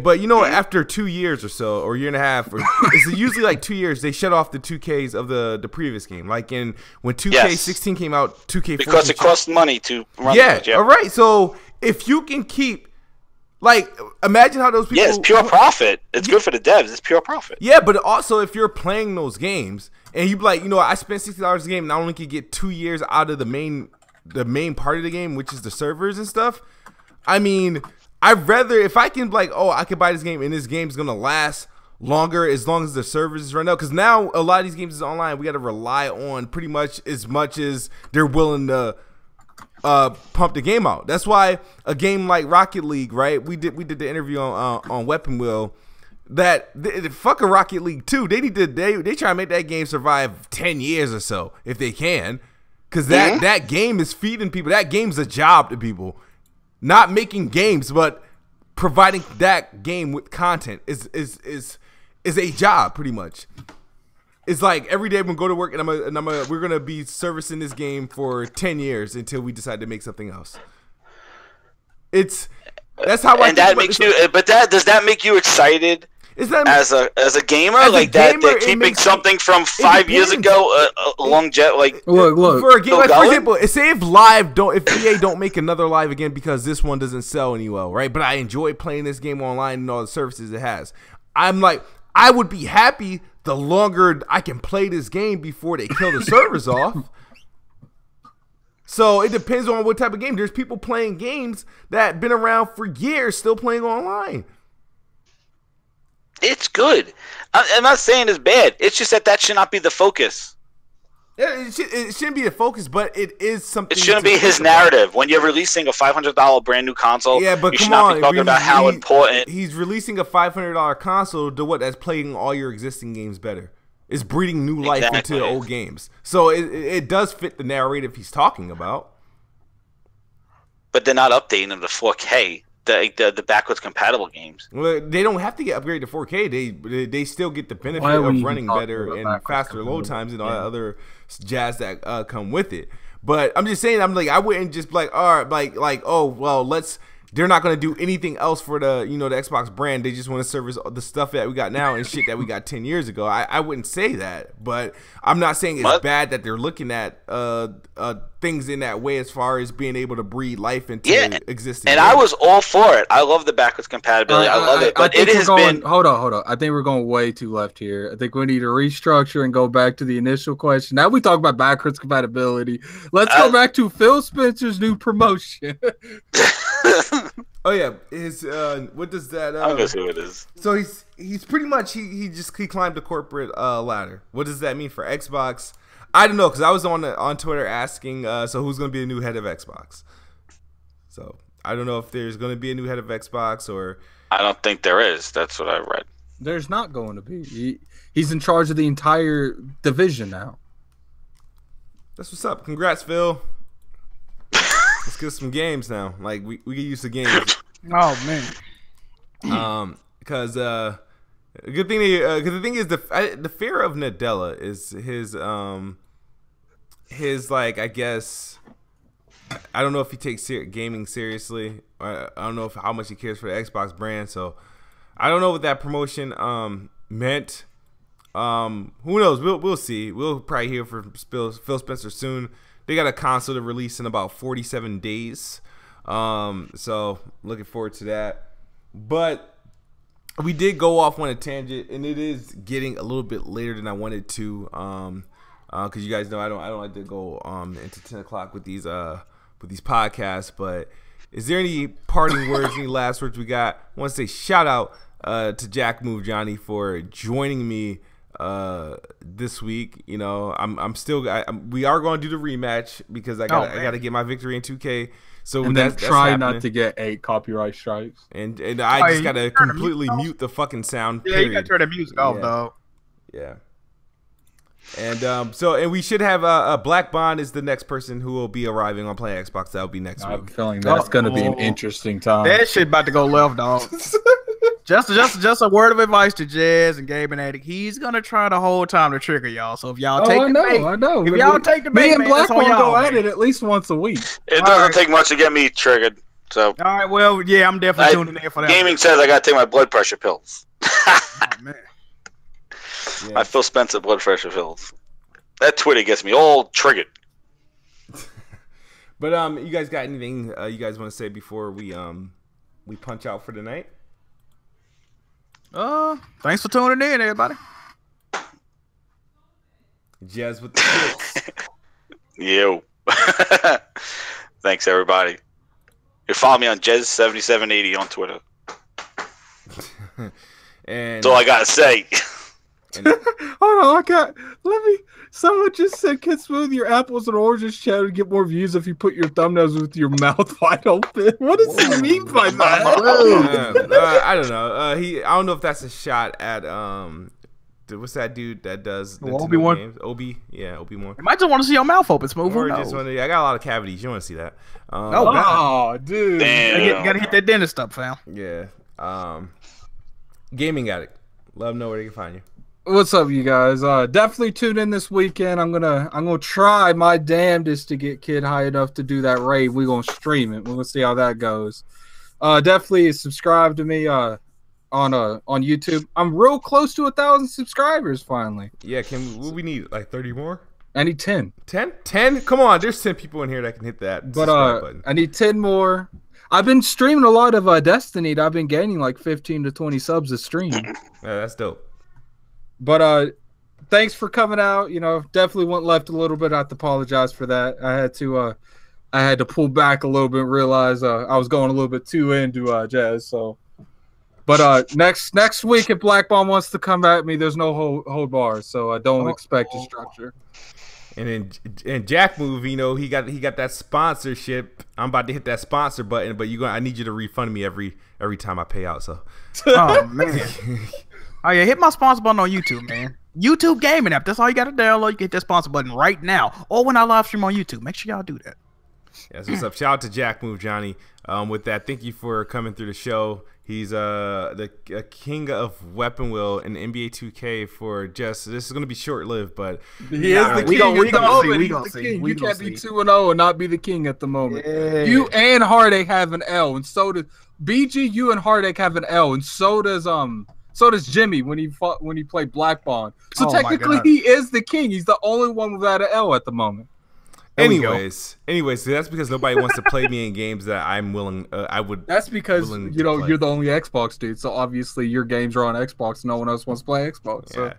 But you know, after 2 years or so, or a year and a half, or it's usually like 2 years, they shut off the 2Ks of the previous game. Like when 2K16 came out, 2K14 because it costs money to run. Yeah, all right. So if you can keep, like, imagine how those people. Yeah, it's pure profit. It's good for the devs. It's pure profit. Yeah, but also if you're playing those games and you be like, you know, I spent $60 a game and I only could get 2 years out of the main part of the game, which is the servers and stuff. I mean, I'd rather, if I can, like, oh, I can buy this game and this game's gonna last longer as long as the servers is run out. Because now a lot of these games is online. We got to rely on pretty much as they're willing to pump the game out. That's why a game like Rocket League, right? We did the interview on Weapon Wheel. Fuck a Rocket League 2. They try to make that game survive 10 years or so if they can, because that game is feeding people. That game's a job to people. Not making games, but providing that game with content is a job, pretty much. It's like every day I'm gonna go to work and we're gonna be servicing this game for 10 years until we decide to make something else. That's how I. And that makes you. But does that make you excited? As a gamer, like that, they're keeping something from 5 years ago, look, for a game, like, for example, say if EA don't make another Live again because this one doesn't sell any well, right? But I enjoy playing this game online and all the services it has. I'm like, I would be happy the longer I can play this game before they kill the servers off. So it depends on what type of game. There's people playing games that been around for years still playing online. It's good. I'm not saying it's bad. It's just that should not be the focus. It shouldn't be a focus, but it is something. It shouldn't be his narrative. When you're releasing a $500 brand new console, yeah, but you come should not on, be talking about how important. He's releasing a $500 console to what? That's playing all your existing games better. It's breathing new life into the old games. So it does fit the narrative he's talking about. But they're not updating them to 4K. The backwards compatible games. Well, they don't have to get upgraded to 4K. They still get the benefit of running better and faster load times and all that other jazz that come with it. But I'm just saying, I wouldn't just be like, all right, oh well, they're not gonna do anything else for the the Xbox brand. They just want to service the stuff that we got now and shit that we got 10 years ago. I wouldn't say that, but I'm not saying it's bad that they're looking at things in that way as far as being able to breathe life into existing. And games. I was all for it. I love the backwards compatibility. I love it. But it has been. Hold on. I think we're going way too left here. I think we need to restructure and go back to the initial question. Now we talk about backwards compatibility. Let's go back to Phil Spencer's new promotion. Oh yeah, what does that? I'm gonna see what it is. So he's pretty much he climbed the corporate ladder. What does that mean for Xbox? I don't know, because I was on Twitter asking, so who's gonna be the new head of Xbox? So I don't know if there's gonna be a new head of Xbox or. I don't think there is. That's what I read. There's not going to be. He's in charge of the entire division now. That's what's up. Congrats, Phil. Let's get some games now. Like we get used to games. Oh man. Because good thing. Because the thing is, the fear of Nadella is his like, I guess. I don't know if he takes gaming seriously. I don't know how much he cares for the Xbox brand. So I don't know what that promotion meant. Who knows? We'll see. We'll probably hear from Phil Spencer soon. They got a console to release in about 47 days. So looking forward to that. But we did go off on a tangent, and it is getting a little bit later than I wanted to. Because you guys know I don't like to go into 10 o'clock with these podcasts. But is there any parting words, any last words we got? I want to say shout out to Jack Move Johnny for joining me this week. We are going to do the rematch because I got to get my victory in 2K. So and then try not to get 8 copyright strikes. And I just got to completely mute the fucking sound. Yeah, you got to turn the music off, dog. Yeah. And we should have Black Bond is the next person who will be arriving on Play Xbox. That'll be next week. I'm feeling that's going to be an interesting time. That shit about to go left, dog. Just a word of advice to Jazz and Gabe and Addict. He's gonna try the whole time to trigger y'all. So if y'all take the bait, I know. If y'all take the bait, me and Black Bond go at it at least once a week. It doesn't take much to get me triggered. So all right, well, yeah, I'm definitely tuning in for that. Gaming says I gotta take my blood pressure pills. Oh, man. Yeah. My Phil Spencer blood pressure pills. That Twitter gets me all triggered. But you guys got anything you guys want to say before we punch out for the night? Thanks for tuning in, everybody. Jazz with the hits. Yo. Thanks, everybody. You follow me on Jez7780 on Twitter. And that's all I gotta say. Hold on, someone just said, "Can smooth your apples and oranges channel to get more views if you put your thumbnails with your mouth wide open." What does he mean by that? I don't know. I don't know if that's a shot at what's that dude that does the Obi-Wan games? Obi-Wan. You might just want to see your mouth open, smooth. Or just want to. I got a lot of cavities. You want to see that? Dude, gotta hit that dentist up, fam. Yeah. Gaming Addict. Let them know where they can find you. What's up, you guys? Definitely tune in this weekend. I'm gonna try my damnedest to get Kid high enough to do that raid. We're gonna stream it. We're gonna see how that goes. Definitely subscribe to me on YouTube. I'm real close to 1,000 subscribers finally. Yeah, we need like 30 more? I need 10. 10? 10? Come on, there's 10 people in here that can hit that subscribe button. I need 10 more. I've been streaming a lot of Destiny. I've been gaining like 15 to 20 subs a stream. Yeah, that's dope. But thanks for coming out. Definitely went left a little bit. I have to apologize for that. I had to pull back a little bit and realize I was going a little bit too into Jazz. So, but next week if Black Bomb wants to come at me, there's no hold bars. So I don't expect a structure. And Jack Move, you know, he got that sponsorship. I'm about to hit that sponsor button, but I need you to refund me every time I pay out. So, oh man, oh yeah, hit my sponsor button on YouTube, man. YouTube gaming app. That's all you got to download. You get that sponsor button right now, or when I live stream on YouTube. Make sure y'all do that. Yeah, so what's up? Shout out to Jack Move, Johnny. With that, thank you for coming through the show. He's the king of Weapon Wheel in NBA 2K for just. This is going to be short lived, but he is the king. We gonna see. You can't be 2-0 and not be the king at the moment. Yeah. You and Heartache have an L, and so does BG. You and Heartache have an L, and so does Jimmy when he played Black Bond. So technically, he is the king. He's the only one without an L at the moment. Anyways, so that's because nobody wants to play me in games that I'm willing. I would. That's because you're the only Xbox dude. So obviously your games are on Xbox. No one else wants to play Xbox. So. Yeah.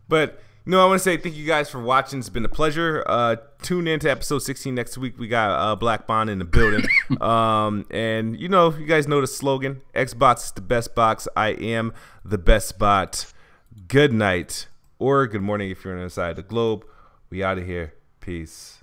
But I want to say thank you guys for watching. It's been a pleasure. Tune in to episode 16 next week. We got Black Bond in the building. And you guys know the slogan: Xbox is the best box. I am the best bot. Good night or good morning if you're on the other side of the globe. We out of here. Peace.